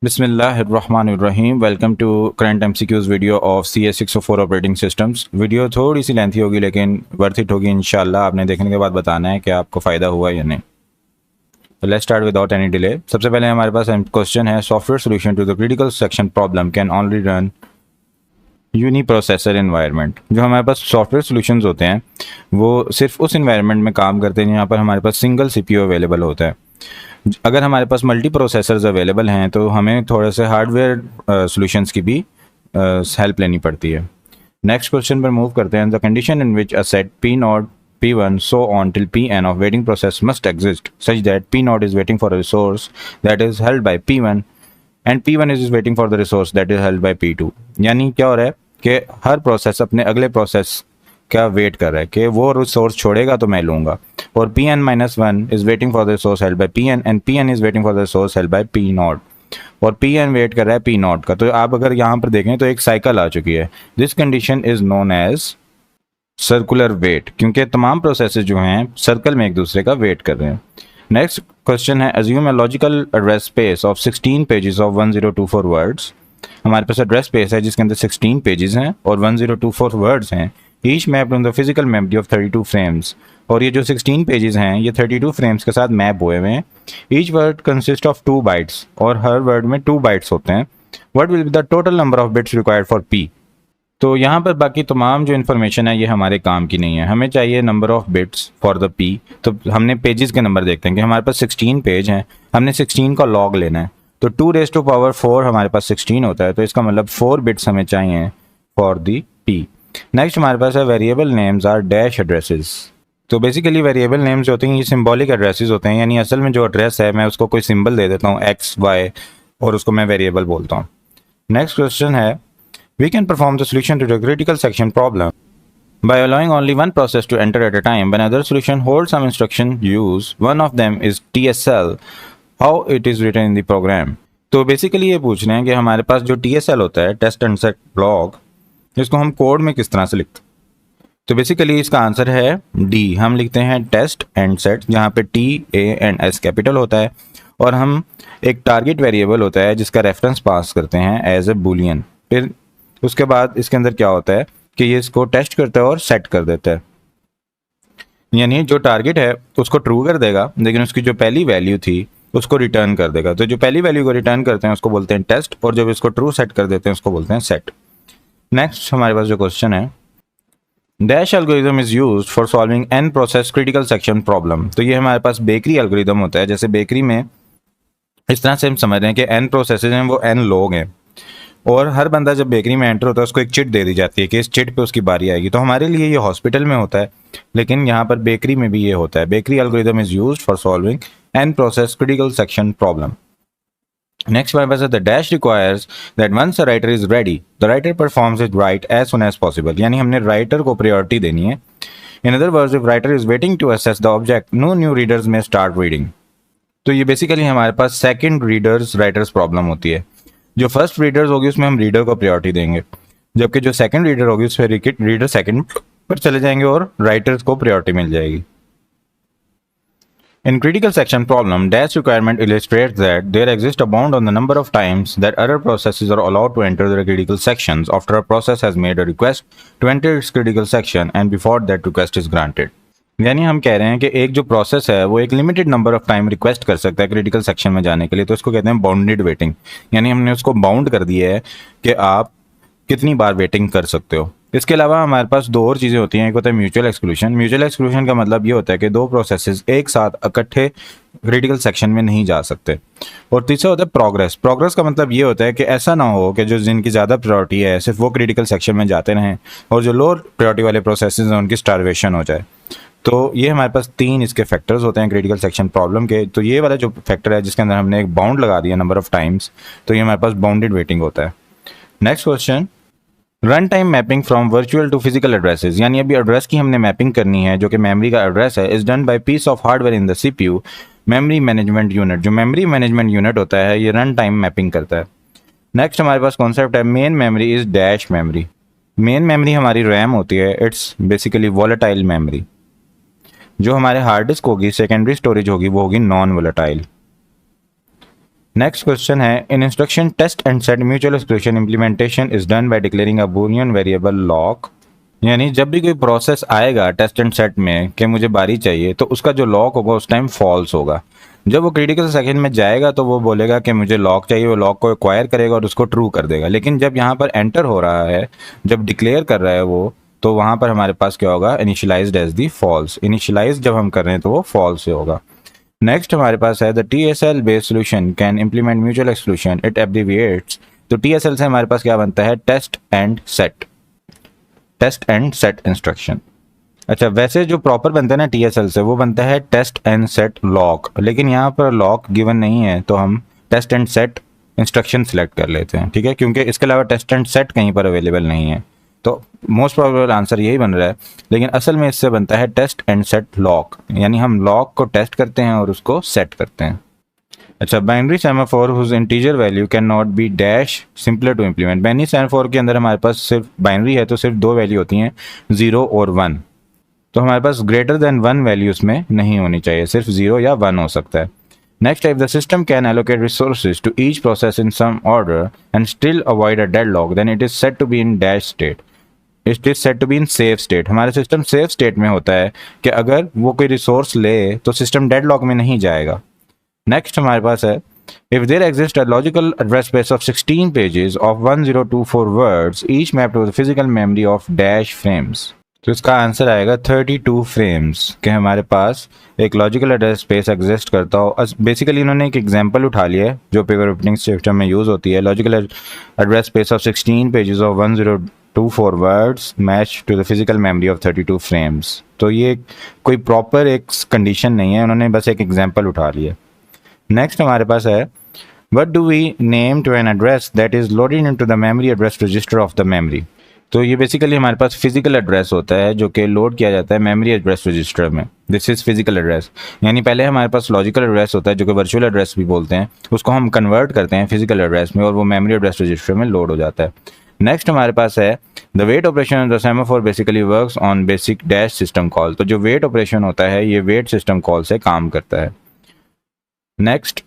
बिस्मिल्लाहिर्रहमानिर्रहीम। Welcome to current MCQs video of CS604 operating systems. Video थोड़ी सी lengthy होगी लेकिन वर्थ इट होगी इंशाल्लाह। आपने देखने के बाद बताना है कि आपको फ़ायदा हुआ या नहीं। तो let's start without any delay. सबसे पहले हमारे पास क्वेश्चन है, software solution to the critical section problem can only run uniprocessor environment. जो हमारे पास सॉफ्टवेयर सोल्यूशंस होते हैं वो सिर्फ उस इन्वायरमेंट में काम करते हैं जहाँ पर हमारे पास सिंगल CPU अवेलेबल होता है। अगर हमारे पास मल्टी प्रोसेसर्स अवेलेबल हैं तो हमें थोड़े से हार्डवेयर सॉल्यूशंस की भी हेल्प लेनी पड़ती है। नेक्स्ट क्वेश्चन पर मूव करते हैं। The condition in which a set P not P1 so on till Pn of waiting process must exist such that P naught is waiting for a resource that is held by P1 and P1 is waiting for the resource that is held by P2। यानी क्या हो रहा है कि हर process अपने अगले process का wait कर रहा है कि वो रिसोर्स छोड़ेगा तो मैं लूँगा, और Pn-1 is waiting for the resource held bye Pn and Pn is waiting for the resource held bye P not, और Pn वेट कर रहा है P नॉट का। तो आप अगर यहाँ पर देखें तो एक साइकिल आ चुकी है। This condition is known as circular wait, क्योंकि तमाम प्रोसेसेस जो हैं सर्कल में एक दूसरे का वेट कर रहे हैं। नेक्स्ट क्वेश्चन है, assume a logical address space of 16 pages of 1024 words. हमारे पास एड्रेस स्पेस है जिसके अंदर 16 पेजेस हैं और 1024 वर्ड्स हैं। Each map on the physical memory of 32 frames, और ये जो 16 पेजेस हैं ये 32 फ्रेम्स के साथ मैप हुए हुए हैं। Each word consist of 2 bytes, और हर वर्ड में 2 बाइट्स होते हैं। What will be the total number of bits required for P. तो यहाँ पर बाकी तमाम जो इन्फॉर्मेशन है ये हमारे काम की नहीं है, हमें चाहिए number of bits for the P. तो हमने पेजेस के नंबर देखते हैं कि हमारे पास 16 पेज हैं, हमने 16 का लॉग लेना है। तो 2⁴ हमारे पास 16 होता है, तो इसका मतलब 4 बिट्स हमें चाहिए फॉर दी पी। नेक्स्ट हमारे पास है, variable names are dash addresses. तो बेसिकली वेरिएबल नेम्स जो होते हैं ये सिंबॉलिक एड्रेसेस होते हैं, यानी असल में जो एड्रेस है मैं उसको कोई सिंबल दे देता हूँ X Y और उसको मैं वेरिएबल बोलता हूँ। नेक्स्ट क्वेश्चन है, we can perform the solution to the critical section problem by allowing only one process to enter at a time. When other solution holds some instruction use, one of them is TSL, how it is written in the program। तो basically ये पूछ रहे हैं कि हमारे पास जो TSL होता है, टेस्ट एंड सेट ब्लॉक, इसको हम कोड में किस तरह से लिखते हैं। तो बेसिकली इसका आंसर है डी। हम लिखते हैं टेस्ट एंड सेट, जहाँ पे T A and S capital होता है, और हम एक टारगेट वेरिएबल होता है जिसका रेफरेंस पास करते हैं एज ए बुलियन। फिर उसके बाद इसके अंदर क्या होता है कि ये इसको टेस्ट करता है और सेट कर देता है, यानी जो टारगेट है उसको ट्रू कर देगा लेकिन उसकी जो पहली वैल्यू थी उसको रिटर्न कर देगा। तो जो पहली वैल्यू को रिटर्न करते हैं उसको बोलते हैं टेस्ट, और जब इसको ट्रू सेट कर देते हैं उसको बोलते हैं सेट। नेक्स्ट हमारे पास जो क्वेश्चन है, dash algorithm is used for solving N process critical section problem. तो ये हमारे पास बेकरी एल्गोरिथम होता है। जैसे बेकरी में इस तरह से हम समझ रहे हैं कि एन प्रोसेसेस हैं, वो एन लोग हैं, और हर बंदा जब बेकरी में एंटर होता है उसको एक चिट दे दी जाती है कि इस चिट पे उसकी बारी आएगी। तो हमारे लिए ये हॉस्पिटल में होता है, लेकिन यहाँ पर बेकरी में भी ये होता है। Bakery algorithm is used for solving N process critical section problem. Next हमारे पास है, the dash requires that once a writer is ready the writer performs it write as soon as possible. यानी हमने राइटर को प्रायोरिटी देनी है। In other words, if writer is waiting to access the object, no new readers may start reading. तो ये basically हमारे पास सेकंड रीडर्स राइटर्स प्रॉब्लम होती है। जो फर्स्ट रीडर्स होगी उसमें हम रीडर को प्रायोरिटी देंगे, जबकि जो सेकंड रीडर होगी उसमें रीडर सेकंड पर चले जाएंगे और राइटर्स को प्रायोरिटी मिल जाएगी। In critical section problem, dash requirement illustrates that there exists a bound on the number of times that other processes are allowed to enter the critical sections after a process has made a request to enter its critical section and before that request is granted। यानी हम कह रहे हैं कि एक जो process है वो एक limited number of time request कर सकता है क्रिटिकल सेक्शन में जाने के लिए, तो इसको कहते हैं बाउंडेड वेटिंग। यानी हमने उसको बाउंड कर दिया है कि आप कितनी बार वेटिंग कर सकते हो। इसके अलावा हमारे पास दो और चीज़ें होती हैं। एक होता है म्यूचुअल एक्सक्लूशन। म्यूचुअल एक्सक्लूशन का मतलब ये होता है कि दो प्रोसेसेस एक साथ इकट्ठे क्रिटिकल सेक्शन में नहीं जा सकते। और तीसरा होता है प्रोग्रेस। प्रोग्रेस का मतलब ये होता है कि ऐसा ना हो कि जो जिनकी ज़्यादा प्रायोरिटी है सिर्फ वो क्रिटिकल सेक्शन में जाते रहें और जो लोअर प्रायोरिटी वाले प्रोसेसेस हैं उनकी स्टारवेशन हो जाए। तो ये हमारे पास तीन इसके फैक्टर्स होते हैं क्रिटिकल सेक्शन प्रॉब्लम के। तो ये वाला जो फैक्टर है जिसके अंदर हमने एक बाउंड लगा दिया नंबर ऑफ टाइम्स, तो ये हमारे पास बाउंडेड वेटिंग होता है। Next question, run time mapping from virtual to physical addresses. यानी अभी एड्रेस की हमने मैपिंग करनी है जो कि मेमोरी का एड्रेस है, is done by piece of hardware in the CPU memory management unit. जो मेमोरी मैनेजमेंट यूनिट होता है ये रन टाइम मैपिंग करता है। नेक्स्ट हमारे पास कॉन्सेप्ट है, main memory is dash memory. Main memory हमारी रैम होती है, इट्स बेसिकली वॉलेटाइल मेमोरी। जो हमारे हार्ड डिस्क होगी, सेकेंडरी स्टोरेज होगी, वो होगी नॉन वोलेटाइल। नेक्स्ट क्वेश्चन है, in instruction test and set mutual exclusion implementation is done by declaring a boolean variable lock. यानी जब भी कोई प्रोसेस आएगा टेस्ट एंड सेट में कि मुझे बारी चाहिए, तो उसका जो लॉक होगा उस टाइम फॉल्स होगा। जब वो क्रिटिकल सेकंड में जाएगा तो वो बोलेगा कि मुझे लॉक चाहिए, वो लॉक को एक्वायर करेगा और उसको ट्रू कर देगा। लेकिन जब यहाँ पर एंटर हो रहा है, जब डिक्लेयर कर रहा है वो, तो वहाँ पर हमारे पास क्या होगा, initialised as the false. Initialise जब हम कर रहे हैं तो वो फॉल्स से होगा। नेक्स्ट हमारे पास है, the TSL based solution can implement mutual exclusion, it abbreviates. तो TSL से हमारे पास क्या बनता है, test and set, test and set instruction. अच्छा, वैसे जो प्रॉपर बनता है ना TSL से, वो बनता है टेस्ट एंड सेट लॉक, लेकिन यहाँ पर लॉक गिवन नहीं है तो हम test and set instruction select कर लेते हैं, ठीक है, क्योंकि इसके अलावा टेस्ट एंड सेट कहीं पर अवेलेबल नहीं है। तो मोस्ट प्रोबेबल आंसर यही बन रहा है, लेकिन असल में इससे बनता है टेस्ट एंड सेट लॉक, यानी हम लॉक को टेस्ट करते हैं और उसको सेट करते हैं। अच्छा, binary semaphore whose integer value can not be dash simpler to implement. Binary semaphore के अंदर हमारे पास सिर्फ बाइनरी है तो सिर्फ दो वैल्यू होती हैं, 0 और 1। तो हमारे पास ग्रेटर देन 1 वैल्यू उसमें नहीं होनी चाहिए, सिर्फ 0 या 1 हो सकता है। Next, if the system can allocate resources to each process in some order and still avoid a deadlock, then it is said to be in dash state. It is said to be in safe state. हमारा system safe state में होता है कि अगर वो कोई resource ले तो सिस्टम डेडलॉक में नहीं जाएगा। नेक्स्ट हमारे पास है, if there exists a logical address space of 16 pages of 1024 words, each mapped to the physical memory of dash frames. तो इसका आंसर आएगा 32 फ्रेम्स के हमारे पास एक लॉजिकल एड्रेस स्पेस एग्जिस्ट करता हो। बेसिकली इन्होंने एक एग्जांपल उठा लिया है जो पेपर ऑपरेटिंग सिस्टम में यूज़ होती है, logical address space of 16 pages of 1024 words match to the physical memory of 32 frames. तो ये कोई प्रॉपर एक कंडीशन नहीं है, उन्होंने बस एक एग्जाम्पल उठा लिया। नेक्स्ट हमारे पास है, what do we name to an address that is loaded into the memory address register of the memory. तो ये बेसिकली हमारे पास फिजिकल एड्रेस होता है जो कि लोड किया जाता है मेमोरी एड्रेस रजिस्टर में। दिस इज फिजिकल एड्रेस, यानी पहले हमारे पास लॉजिकल एड्रेस होता है जो कि वर्चुअल एड्रेस भी बोलते हैं, उसको हम कन्वर्ट करते हैं फिजिकल एड्रेस में और वो मेमोरी एड्रेस रजिस्टर में लोड हो जाता है। नेक्स्ट हमारे पास है, the wait operation of the semaphore basically works on basic dash system call. तो जो वेट ऑपरेशन होता है ये वेट सिस्टम कॉल से काम करता है। Next,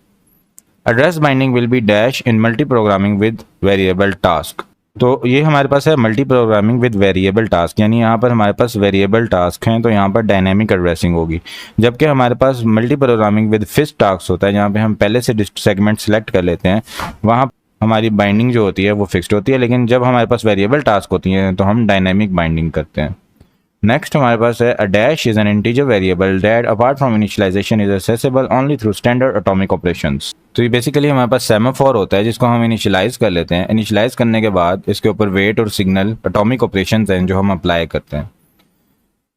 address binding will B dash in multi programming with variable task. तो ये हमारे पास है multi programming with variable task, यानी यहाँ पर हमारे पास वेरिएबल टास्क हैं तो यहाँ पर डायनेमिक एड्रेसिंग होगी, जबकि हमारे पास multi programming with fixed task होता है जहाँ पे हम पहले से सेगमेंट सेलेक्ट कर लेते हैं, वहाँ हमारी बाइंडिंग जो होती है वो फिक्स्ड होती है। लेकिन जब हमारे पास वेरिएबल टास्क होती हैं तो हम डायनेमिक बाइंडिंग करते हैं। नेक्स्ट हमारे पास है, a dash is an integer variable that apart from initialisation is accessible only through standard atomic operations. तो ये बेसिकली हमारे पास सेमाफोर होता है जिसको हम इनिशियलाइज कर लेते हैं। इनिशियलाइज करने के बाद इसके ऊपर वेट और सिग्नल एटॉमिक ऑपरेशंस हैं जो हम अप्लाई करते हैं।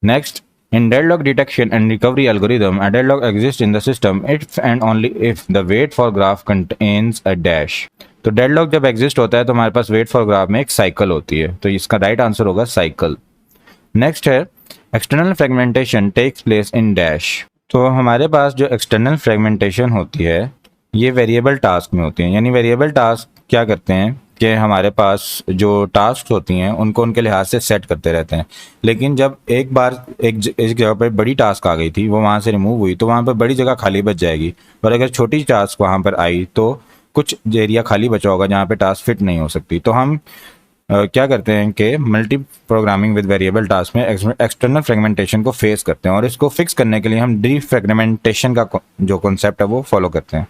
Next, in deadlock detection and recovery algorithm, a deadlock exists in the system if and only if the wait for graph contains a dash. तो डेडलॉक जब एग्जिस्ट होता है तो हमारे पास वेट फॉर ग्राफ में एक साइकिल होती है, तो इसका राइट आंसर होगा साइकिल। नेक्स्ट है, external fragmentation takes place in dash. तो हमारे पास जो एक्सटर्नल फ्रेगमेंटेशन होती है ये वेरिएबल टास्क में होती है, यानी वेरिएबल टास्क क्या करते हैं कि हमारे पास जो टास्क होती हैं उनको उनके लिहाज से सेट करते रहते हैं। लेकिन जब एक बार एक जगह पर बड़ी टास्क आ गई थी, वो वहाँ से रिमूव हुई तो वहाँ पर बड़ी जगह खाली बच जाएगी, और अगर छोटी टास्क वहाँ पर आई तो कुछ एरिया खाली बचा होगा जहाँ पे टास्क फिट नहीं हो सकती। तो हम क्या करते हैं कि multi programming with variable task में एक्सटर्नल फ्रेगमेंटेशन को फेस करते हैं, और इसको फिक्स करने के लिए हम डी फ्रेगमेंटेशन का जो कॉन्सेप्ट है वो फॉलो करते हैं।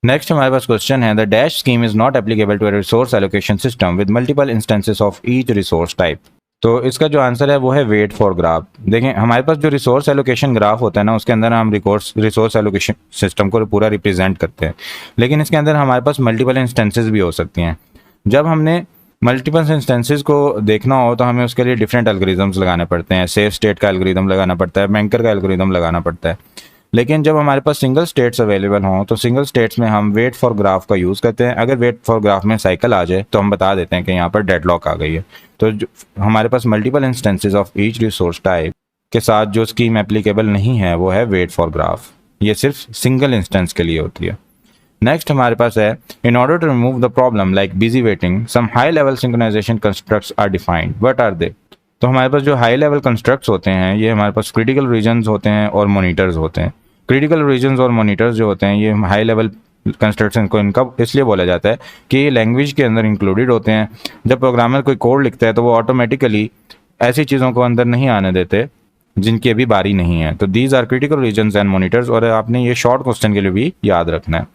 नेक्स्ट हमारे पास क्वेश्चन है, the dash scheme is not applicable to a resource allocation system with multiple instances of each resource type. तो इसका जो आंसर है वो है वेट फॉर ग्राफ। देखें हमारे पास जो रिसोर्स एलोकेशन ग्राफ होता है ना, उसके अंदर हम रिसोर्स एलोकेशन सिस्टम को पूरा रिप्रेजेंट करते हैं, लेकिन इसके अंदर हमारे पास मल्टीपल इंस्टेंसेस भी हो सकती हैं। जब हमने मल्टीपल इंस्टेंसेस को देखना हो तो हमें उसके लिए डिफरेंट एल्गोरिदम्स लगाने पड़ते हैं, सेफ स्टेट का एल्गोरिदम लगाना पड़ता है, बैंकर का एल्गोरिदम लगाना पड़ता है। लेकिन जब हमारे पास सिंगल स्टेट्स अवेलेबल हों तो सिंगल स्टेट्स में हम वेट फॉर ग्राफ का यूज़ करते हैं। अगर वेट फॉर ग्राफ में साइकिल आ जाए तो हम बता देते हैं कि यहाँ पर डेडलॉक आ गई है। तो हमारे पास multiple instances of each resource type के साथ जो स्कीम एप्लीकेबल नहीं है वो है वेट फॉर ग्राफ, ये सिर्फ सिंगल इंस्टेंस के लिए होती है। नेक्स्ट हमारे पास है, in order to remove the problem like busy waiting some high level synchronization constructs are defined, what are they. तो हमारे पास जो हाई लेवल कंस्ट्रक्ट्स होते हैं ये हमारे पास क्रिटिकल रीजन्स होते हैं और मोनीटर्स होते हैं। क्रिटिकल रीजन्स और मोनीटर्स जो होते हैं ये हाई लेवल कंस्ट्रक्शन को इनका इसलिए बोला जाता है कि लैंग्वेज के अंदर इंक्लूडेड होते हैं। जब प्रोग्रामर कोई कोड लिखता है तो वो ऑटोमेटिकली ऐसी चीज़ों को अंदर नहीं आने देते जिनकी अभी बारी नहीं है। तो these are critical regions and monitors, और आपने ये शॉर्ट क्वेश्चन के लिए भी याद रखना है।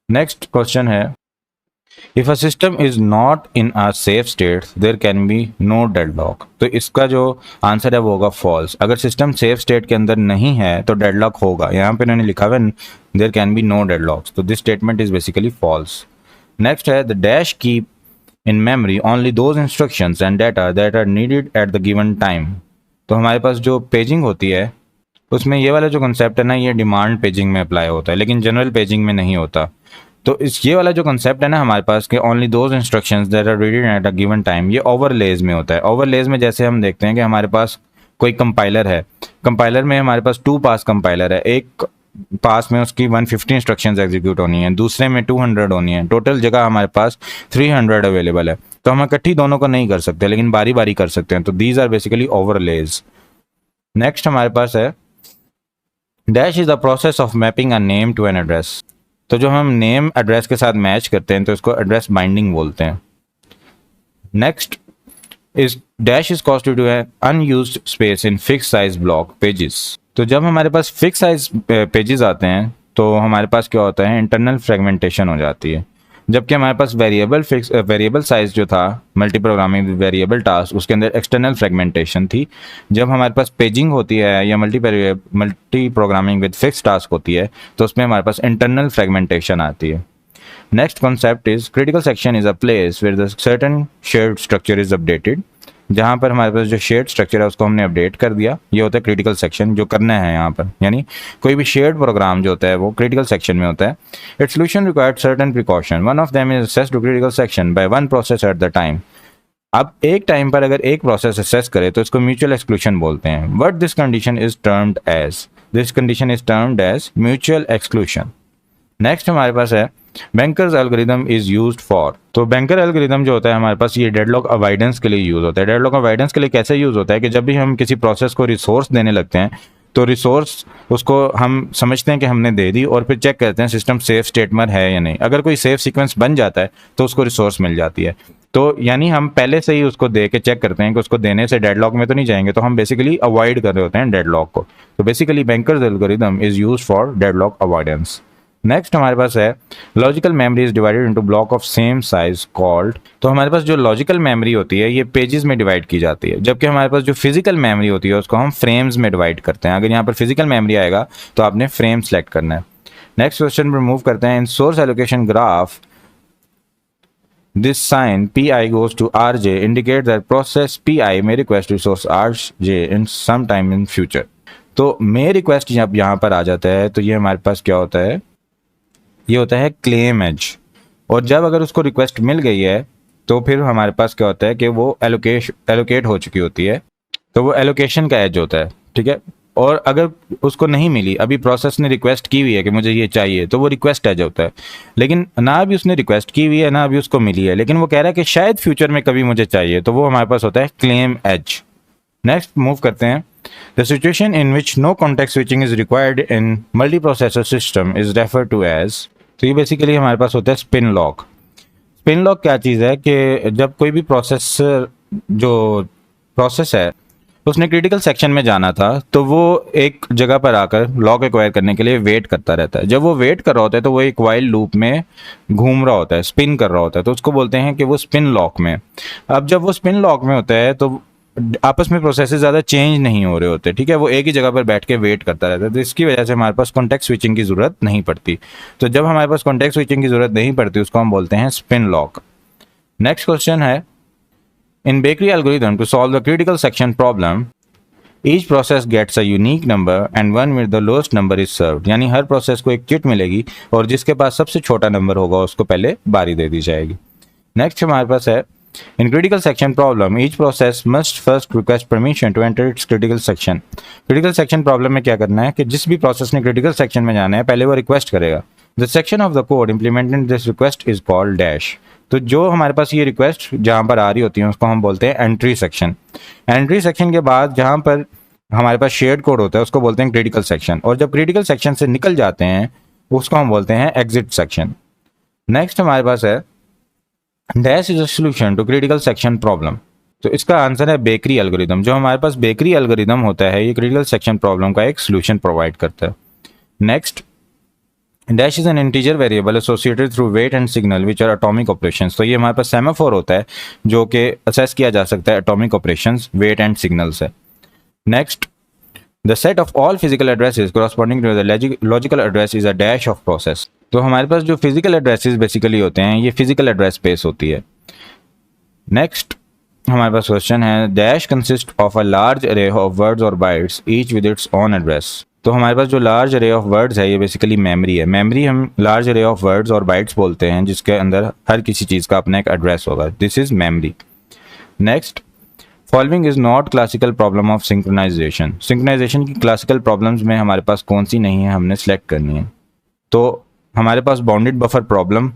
नेक्स्ट क्वेश्चन है, if a system is not in a safe state there can be no deadlock. तो इसका जो आंसर है वो होगा फॉल्स। अगर सिस्टम सेफ स्टेट के अंदर नहीं है तो डेडलॉक होगा। यहाँ पे इन्होंने लिखा हुआ है there can be no deadlocks, तो this statement is basically false. Next है, the dash keep in memory only those instructions and data that are needed at the given time. तो हमारे पास जो पेजिंग होती है उसमें ये वाला जो कंसेप्ट है ना, ये डिमांड पेजिंग में अप्लाई होता है, लेकिन जनरल पेजिंग में नहीं होता। तो इस ये वाला जो कंसेप्ट है ना हमारे पास के only those instructions that are needed at a given time, ये ओवरलेज में होता है। ओवरलेज में जैसे हम देखते हैं कि हमारे पास कोई कंपाइलर है, कंपाइलर में हमारे पास 2 पास कंपाइलर है। एक पास में उसकी 150 इंस्ट्रक्शंस एग्जीक्यूट होनी है, दूसरे में 200 होनी है, टोटल जगह हमारे पास 300 अवेलेबल है। तो हम इकट्ठी दोनों को नहीं कर सकते, लेकिन बारी बारी कर सकते हैं। तो these are basically overlays. Next हमारे पास है, dash is the process of mapping a name to an address. तो जो हम नेम एड्रेस के साथ मैच करते हैं तो इसको एड्रेस बाइंडिंग बोलते हैं। Next is dash is constitute N unused space in fix size block pages. तो जब हमारे पास फिक्स साइज पेजेस आते हैं तो हमारे पास क्या होता है, इंटरनल फ्रेगमेंटेशन हो जाती है। जबकि हमारे पास वेरिएबल साइज जो था मल्टी प्रोग्रामिंग वेरिएबल टास्क, उसके अंदर एक्सटर्नल फ्रेगमेंटेशन थी। जब हमारे पास पेजिंग होती है या multi programming with fix task होती है तो उसमें हमारे पास इंटरनल फ्रेगमेंटेशन आती है। Next concept is critical section is a place where the certain shared structure is updated. जहाँ पर हमारे पास जो शेयर्ड स्ट्रक्चर है उसको हमने अपडेट कर दिया, ये होता है क्रिटिकल सेक्शन जो करना है यहाँ पर। यानी कोई भी शेयर्ड प्रोग्राम जो होता है वो क्रिटिकल सेक्शन में होता है। Its solution required certain precaution, one of them is access to critical section by one process at the time. अब एक टाइम पर अगर एक प्रोसेस असेस करे तो इसको म्यूचुअल एक्सक्लूशन बोलते हैं। What this condition is termed as mutual exclusion. Next हमारे पास है, banker's algorithm is used for. तो बैंकर एल्गोरिदम जो होता है हमारे पास ये डेडलॉक अवॉइडेंस के लिए यूज होता है। डेडलॉक अवॉइडेंस के लिए कैसे यूज होता है कि जब भी हम किसी प्रोसेस को रिसोर्स देने लगते हैं तो रिसोर्स उसको हम समझते हैं कि हमने दे दी और फिर चेक करते हैं सिस्टम सेफ स्टेट में है या नहीं। अगर कोई सेफ सीक्वेंस बन जाता है तो उसको रिसोर्स मिल जाती है। तो यानी हम पहले से ही उसको दे के चेक करते हैं कि उसको देने से डेडलॉक में तो नहीं जाएंगे, तो हम बेसिकली अवॉइड कर रहे होते हैं डेडलॉक को। तो basically bankers algorithm is use for deadlock avoidance. Next हमारे पास है, logical memory is divided into block of same size called. तो हमारे पास जो लॉजिकल मेमोरी होती है ये पेजेस में डिवाइड की जाती है, जबकि हमारे पास जो फिजिकल मेमोरी होती है उसको हम फ्रेम्स में डिवाइड करते हैं। अगर यहाँ पर फिजिकल मेमोरी आएगा तो आपने फ्रेम सेलेक्ट करना है। नेक्स्ट क्वेश्चन पर मूव करते हैं, in source allocation graph this sign pi goes to rj indicate that process pi may request resource rj in some time in future। तो may request जब यहाँ पर आ जाता है तो ये हमारे पास क्या होता है, ये होता है क्लेम एज। और जब अगर उसको रिक्वेस्ट मिल गई है तो फिर हमारे पास क्या होता है कि वो एलोकेट हो चुकी होती है, तो वो एलोकेशन का एज होता है। ठीक है, और अगर उसको नहीं मिली, अभी प्रोसेस ने रिक्वेस्ट की हुई है कि मुझे ये चाहिए, तो वो रिक्वेस्ट एज होता है। लेकिन ना अभी उसने रिक्वेस्ट की हुई है ना अभी उसको मिली है, लेकिन वो कह रहा है कि शायद फ्यूचर में कभी मुझे चाहिए, तो वो हमारे पास होता है क्लेम एज। नेक्स्ट मूव करते हैं, the situation in which no context switching is required in multi processor system is refer to as. तो ये बेसिकली हमारे पास होता है स्पिन लॉक। स्पिन लॉक क्या चीज़ है कि जब कोई भी प्रोसेस है उसने क्रिटिकल सेक्शन में जाना था तो वो एक जगह पर आकर लॉक एक्वायर करने के लिए वेट करता रहता है। जब वो वेट कर रहा होता है तो वो एक वाइल लूप में घूम रहा होता है, स्पिन कर रहा होता है, तो उसको बोलते हैं कि वो स्पिन लॉक में। अब जब वो स्पिन लॉक में होता है तो आपस में प्रोसेसेस ज़्यादा चेंज नहीं हो रहे होते। ठीक है, वो एक ही जगह पर बैठ के वेट करता रहता है, तो इसकी वजह से हमारे पास कॉन्टेक्स्ट स्विचिंग की ज़रूरत नहीं पड़ती। तो जब हमारे पास कॉन्टेक्स्ट स्विचिंग की ज़रूरत नहीं पड़ती उसको हम बोलते हैं स्पिन लॉक। नेक्स्ट क्वेश्चन है, in bakery algorithm to solve the critical section problem each process gets a unique number and one with the lowest number is served. यानी हर प्रोसेस को एक चिट मिलेगी और जिसके पास सबसे छोटा नंबर होगा उसको पहले बारी दे दी जाएगी। नेक्स्ट हमारे पास है, in critical section problem each process must first request permission to enter its critical section। critical section problem में क्या करना है कि जिस भी प्रोसेस ने critical section में जाना है पहले वो रिक्वेस्ट करेगा। the section of the code implementing this request is called dash। तो जो हमारे पास ये रिक्वेस्ट जहाँ पर आ रही होती है उसको हम बोलते हैं एंट्री सेक्शन। एंट्री सेक्शन के बाद जहाँ पर हमारे पास शेयर्ड कोड होता है उसको बोलते हैं क्रिटिकल सेक्शन। और जब क्रिटिकल सेक्शन से निकल जाते हैं उसको हम बोलते हैं एग्जिट सेक्शन। नेक्स्ट हमारे पास है dash is a solution to critical section problem. तो इसका आंसर है बेकरी एल्गोरिदम। जो हमारे पास बेकरी एल्गोरिदम होता है ये क्रिटिकल सेक्शन प्रॉब्लम का एक सोल्यूशन प्रोवाइड करता है। Next, dash is an integer variable associated through wait and signal which are atomic operations. तो ये हमारे पास सेमाफोर होता है जो कि असेस किया जा सकता है atomic operations, wait and signal से। Next, the set of all physical addresses corresponding to the logical address is a dash of process. तो हमारे पास जो फिजिकल एड्रेसेस बेसिकली होते हैं ये फिजिकल एड्रेस स्पेस होती है। नेक्स्ट हमारे पास क्वेश्चन है dash consist of a large अरे ऑफ वर्ड्स और bytes each with its own address. तो हमारे पास जो लार्ज अरे ऑफ वर्ड्स है ये बेसिकली मेमोरी है। मेमोरी हम लार्ज अरे ऑफ वर्ड्स और बाइट्स बोलते हैं जिसके अंदर हर किसी चीज़ का अपना एक एड्रेस होगा। This is memory. Next, following is not classical problem of synchronization. Synchronization की क्लासिकल प्रॉब्लम्स में हमारे पास कौन सी नहीं है, हमने सेलेक्ट करनी है। तो हमारे पास बाउंडेड बफर प्रॉब्लम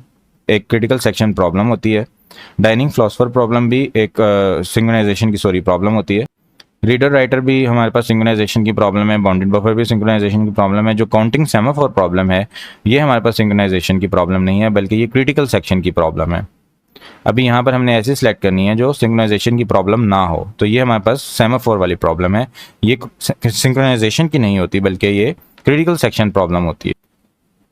एक क्रिटिकल सेक्शन प्रॉब्लम होती है। डाइनिंग फिलोसफर प्रॉब्लम भी एक सिंक्रोनाइजेशन की प्रॉब्लम होती है। रीडर राइटर भी हमारे पास सिंक्रोनाइजेशन की प्रॉब्लम है। बाउंडेड बफर भी सिंक्रोनाइजेशन की प्रॉब्लम है। जो काउंटिंग सेमाफोर प्रॉब्लम है ये हमारे पास सिंक्रोनाइजेशन की प्रॉब्लम नहीं है बल्कि ये क्रिटिकल सेक्शन की प्रॉब्लम है। अभी यहाँ पर हमने ऐसे सिलेक्ट करनी है जो सिंक्रोनाइजेशन की प्रॉब्लम ना हो। तो ये हमारे पास सेमाफोर वाली प्रॉब्लम है, ये सिंक्रोनाइजेशन की नहीं होती बल्कि ये क्रिटिकल सेक्शन प्रॉब्लम होती है।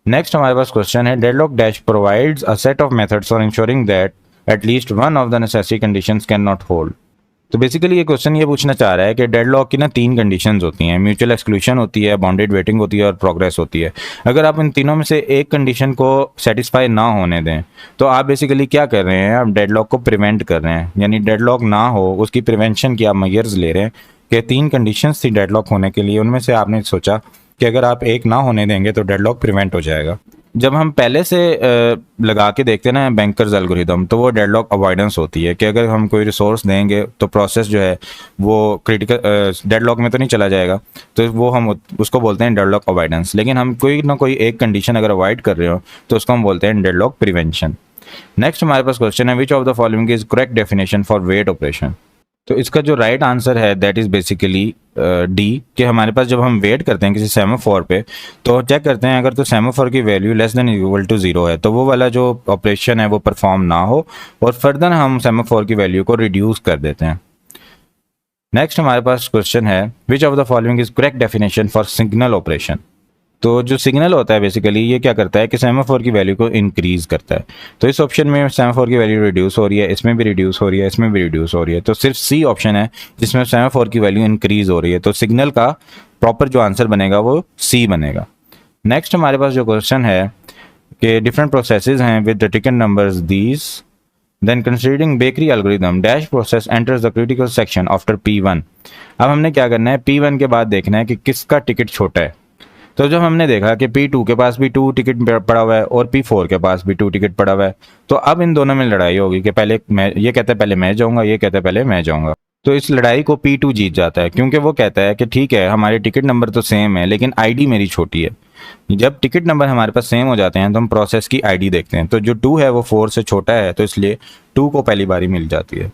नेक्स्ट हमारे पास क्वेश्चन है deadlock dash provides a set of methods for ensuring that at least one of the necessary conditions can not hold. तो बेसिकली ये क्वेश्चन ये पूछना चाह रहा है कि डेडलॉक की ना 3 कंडीशंस होती हैं, म्यूचुअल एक्सक्लूशन होती है, बाउंडेड वेटिंग होती है और प्रोग्रेस होती है। अगर आप इन तीनों में से एक कंडीशन को सेटिस्फाई ना होने दें तो आप बेसिकली क्या कर रहे हैं, आप डेडलॉक को प्रिवेंट कर रहे हैं। यानी डेडलॉक ना हो उसकी प्रिवेंशन की आप मेजर्स ले रहे हैं कि 3 कंडीशंस थी डेडलॉक होने के लिए, उनमें से आपने सोचा कि अगर आप एक ना होने देंगे तो डेडलॉक प्रिवेंट हो जाएगा। जब हम पहले से लगा के देखते हैं ना बैंकर्स एल्गोरिदम, तो वो डेडलॉक अवॉइडेंस होती है कि अगर हम कोई रिसोर्स देंगे तो प्रोसेस जो है वो क्रिटिकल डेडलॉक में तो नहीं चला जाएगा, तो वो हम उसको बोलते हैं डेडलॉक अवॉइडेंस। लेकिन हम कोई ना कोई एक कंडीशन अगर अवॉइड कर रहे हो तो उसको हम बोलते हैं डेडलॉक प्रिवेंशन। नेक्स्ट हमारे पास क्वेश्चन है which of the following is correct definition for wait operation. तो इसका जो राइट आंसर है दैट इज़ बेसिकली डी, कि हमारे पास जब हम वेट करते हैं किसी सेमाफोर पे तो चेक करते हैं अगर तो सेमाफोर की value less than equal to 0 है तो वो वाला जो ऑपरेशन है वो परफॉर्म ना हो और फर्दर हम सेमाफोर की वैल्यू को रिड्यूस कर देते हैं। नेक्स्ट हमारे पास क्वेश्चन है which of the following is correct definition for signal operation. तो जो सिग्नल होता है बेसिकली ये क्या करता है कि सेमाफोर की वैल्यू को इंक्रीज करता है। तो इस ऑप्शन में सेमाफोर की वैल्यू रिड्यूस हो रही है, इसमें भी रिड्यूस हो रही है, इसमें भी रिड्यूस हो रही है। तो सिर्फ सी ऑप्शन है जिसमें सेमाफोर की वैल्यू इंक्रीज हो रही है। तो सिग्नल का प्रॉपर जो आंसर बनेगा वो सी बनेगा। नेक्स्ट हमारे पास जो क्वेश्चन है कि डिफरेंट प्रोसेसेस हैं with the ticket numbers these, then considering bakery algorithm dash process enters the critical section after P1। अब हमने क्या करना है, P1 के बाद देखना है कि किसका टिकट छोटा है। तो जब हमने देखा कि P2 के पास भी 2 टिकट पड़ा हुआ है और P4 के पास भी 2 टिकट पड़ा हुआ है, तो अब इन दोनों में लड़ाई होगी कि पहले मैं, ये कहता है पहले मैं जाऊंगा, ये कहता है पहले मैं जाऊंगा। तो इस लड़ाई को P2 जीत जाता है क्योंकि वो कहता है कि ठीक है हमारे टिकट नंबर तो सेम है लेकिन आईडी मेरी छोटी है। जब टिकट नंबर हमारे पास सेम हो जाते हैं तो हम प्रोसेस की आईडी देखते हैं, तो जो 2 है वो 4 से छोटा है तो इसलिए 2 को पहली बारी मिल जाती है।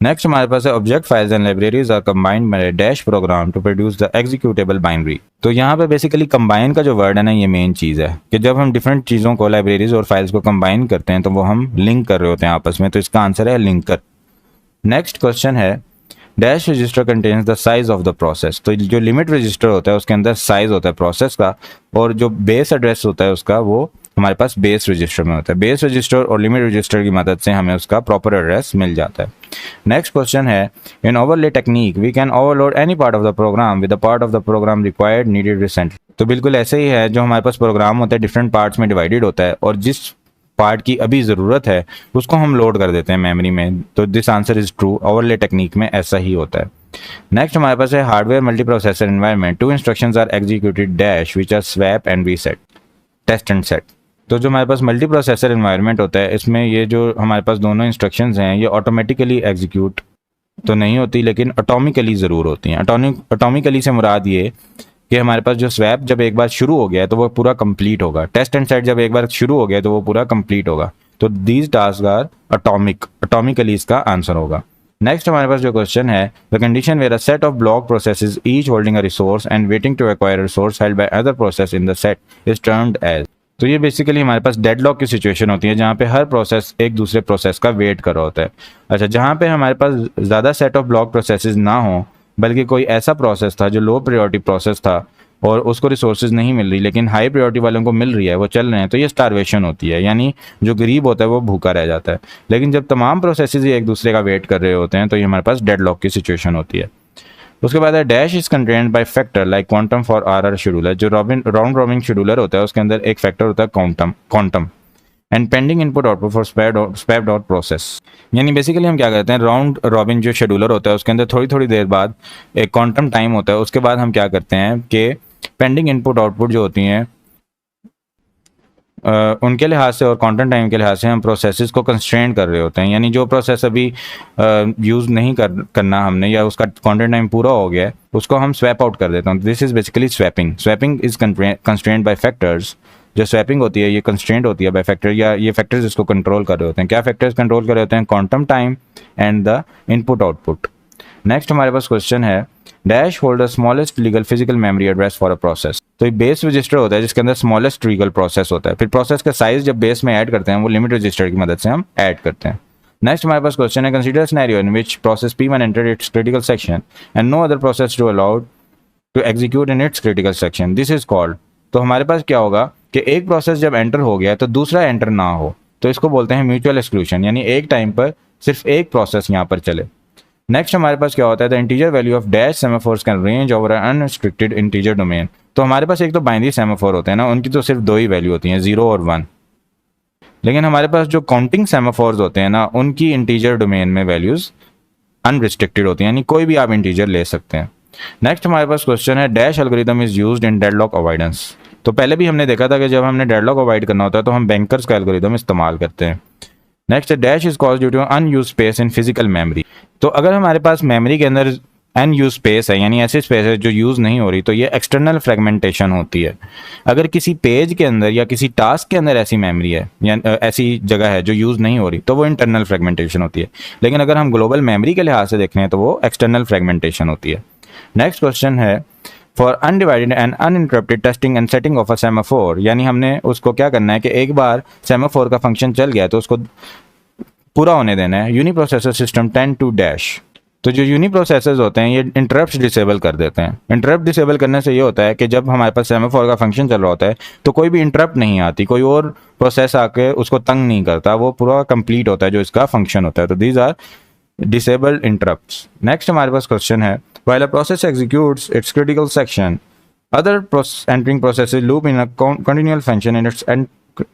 नेक्स्ट हमारे पास है object files and libraries are combined by dash program to produce the executable binary. तो यहाँ पे बेसिकली कंबाइन का जो वर्ड है ना ये मेन चीज़ है कि जब हम डिफरेंट चीज़ों को लाइब्रेरीज और फाइल्स को कंबाइन करते हैं तो वो हम लिंक कर रहे होते हैं आपस में, तो इसका आंसर है लिंकर। नेक्स्ट क्वेश्चन है dash register contains the size of the process. तो जो लिमिट रजिस्टर होता है उसके अंदर साइज होता है प्रोसेस का, और जो बेस एड्रेस होता है उसका वो हमारे पास बेस रजिस्टर में होता है। बेस रजिस्टर और लिमिट रजिस्टर की मदद से हमें उसका प्रॉपर एड्रेस मिल जाता है। नेक्स्ट क्वेश्चन है in overlay technique we can overload any part of the program with the part of the program required needed recently. तो बिल्कुल ऐसे ही है, जो हमारे पास प्रोग्राम होता है डिफरेंट पार्ट्स में डिवाइडेड होता है और जिस पार्ट की अभी ज़रूरत है उसको हम लोड कर देते हैं मेमोरी में। तो this answer is true, overlay technique में ऐसा ही होता है। नेक्स्ट हमारे पास है hardware multiprocessor environment 2 instructions are executed dash which are swap and reset, test and set. तो जो हमारे पास मल्टी प्रोसेसर एनवायरनमेंट होता है इसमें ये जो हमारे पास दोनों इंस्ट्रक्शंस हैं ये ऑटोमेटिकली एग्जीक्यूट तो नहीं होती लेकिन अटोमिकली ज़रूर होती हैं। अटोमिकली से मुराद ये कि हमारे पास जो स्वैप जब एक बार शुरू हो गया है तो वो पूरा कंप्लीट होगा, टेस्ट एंड सेट जब एक बार शुरू हो गया तो वो पूरा कंप्लीट होगा। तो दीज टास्क आर अटोमिकली इसका आंसर होगा। नेक्स्ट हमारे पास जो क्वेश्चन है the condition where a set of block processes each holding a resource and waiting to acquire resource held by other process in the set is termed as. तो ये basically हमारे पास deadlock की situation होती है जहाँ पे हर प्रोसेस एक दूसरे प्रोसेस का वेट कर रहा होता है। अच्छा, जहाँ पे हमारे पास ज़्यादा सेट ऑफ ब्लॉक प्रोसेसेस ना हो, बल्कि कोई ऐसा प्रोसेस था जो लो प्रायोरिटी प्रोसेस था और उसको रिसोर्सेज नहीं मिल रही लेकिन हाई प्रायोरिटी वालों को मिल रही है, वो चल रहे हैं, तो ये स्टारवेशन होती है, यानी जो गरीब होता है वो भूखा रह जाता है। लेकिन जब तमाम प्रोसेसेस एक दूसरे का वेट कर रहे होते हैं तो ये हमारे पास डेडलॉक की सिचुएशन होती है। उसके बाद है dash is contained by factor like quantum for R scheduler. जो राउंड रॉबिन शेड्यूलर होता है उसके अंदर एक फैक्टर होता है quantum and pending input output for swapped out process. यानी बेसिकली हम क्या करते हैं, राउंड रॉबिन जो शेड्यूलर होता है उसके अंदर थोड़ी थोड़ी देर बाद एक क्वांटम टाइम होता है, उसके बाद हम क्या करते हैं कि पेंडिंग इनपुट आउटपुट जो होती हैं उनके लिहाज से और क्वांटम टाइम के लिहाज से हम प्रोसेसेस को कंस्ट्रेंट कर रहे होते हैं। यानी जो प्रोसेस अभी यूज़ नहीं करना हमने या उसका क्वांटम टाइम पूरा हो गया है उसको हम स्वैप आउट कर देते हैं। This is basically swapping. Swapping is constraint by factors. जो स्वैपिंग होती है ये कंस्ट्रेंट होती है बाय फैक्टर, या ये फैक्टर्स इसको कंट्रोल कर रहे होते हैं। क्या फैक्टर्स कंट्रोल कर रहे होते हैं? Quantum time and the input output. Next हमारे पास क्वेश्चन है dash hold the smallest legal physical memory address for a process. तो ये बेस रजिस्टर होता है जिसके अंदर स्मॉलेस्ट लीगल प्रोसेस होता है। फिर प्रोसेस का साइज जब बेस में ऐड करते हैं वो लिमिट रजिस्टर की मदद से हम ऐड करते हैं। नेक्स्ट हमारे पास क्वेश्चन है consider scenario in which process P1 enter its critical section and no other process to allowed to execute in its critical section, this is called. तो हमारे पास क्या होगा कि एक प्रोसेस जब एंटर हो गया तो दूसरा एंटर ना हो, तो इसको बोलते हैं म्यूचुअल एक्सक्लूशन, यानी एक टाइम पर सिर्फ एक प्रोसेस यहाँ पर चले। नेक्स्ट हमारे पास क्या होता है the integer value of dash semaphores can range over unrestricted integer domain. तो हमारे पास एक तो बाइनरी सेमाफोर होते हैं ना, उनकी तो सिर्फ दो ही वैल्यू होती हैं, 0 और 1। लेकिन हमारे पास जो काउंटिंग सेमाफोर्स होते हैं ना उनकी इंटीजर डोमेन में वैल्यूज अनरिस्ट्रिक्टेड होती हैं, यानी कोई भी आप इंटीजर ले सकते हैं। नेक्स्ट हमारे पास क्वेश्चन है dash algorithm is used in deadlock avoidance. तो पहले भी हमने देखा था कि जब हमने डेडलॉक अवॉइड करना होता है तो हम बैंकर्स का एल्गोरिथम इस्तेमाल करते हैं। Next dash is called due to unused space in physical memory. तो अगर हमारे पास मेमोरी के अंदर अनयूज स्पेस है, यानी ऐसी स्पेस है जो यूज़ नहीं हो रही, तो ये एक्सटर्नल फ्रेगमेंटेशन होती है। अगर किसी पेज के अंदर या किसी टास्क के अंदर ऐसी मेमोरी है या ऐसी जगह है जो यूज़ नहीं हो रही तो वो इंटरनल फ्रेगमेंटेशन होती है। लेकिन अगर हम ग्लोबल मेमोरी के लिहाज से देख रहे हैं तो वो एक्सटर्नल फ्रेगमेंटेशन होती है। नेक्स्ट क्वेश्चन है for undivided and uninterrupted testing and setting of a semaphore, यानी हमने उसको क्या करना है कि एक बार सेमाफोर का फंक्शन चल गया तो उसको पूरा होने देना है। Uniprocessor system tend to dash. तो जो यूनिप्रोसेसर्स होते हैं ये इंटरप्ट डिसेबल कर देते हैं। इंटरप्ट डिसेबल करने से ये होता है कि जब हमारे पास सेमाफोर का फंक्शन चल रहा होता है तो कोई भी इंटरप्ट नहीं आती, कोई और प्रोसेस आके उसको तंग नहीं करता, वो पूरा कंप्लीट होता है जो इसका फंक्शन होता है। तो these are disabled interrupts. Next हमारे पास क्वेश्चन है while a process executes its critical section other entering processes loop in a continual function in its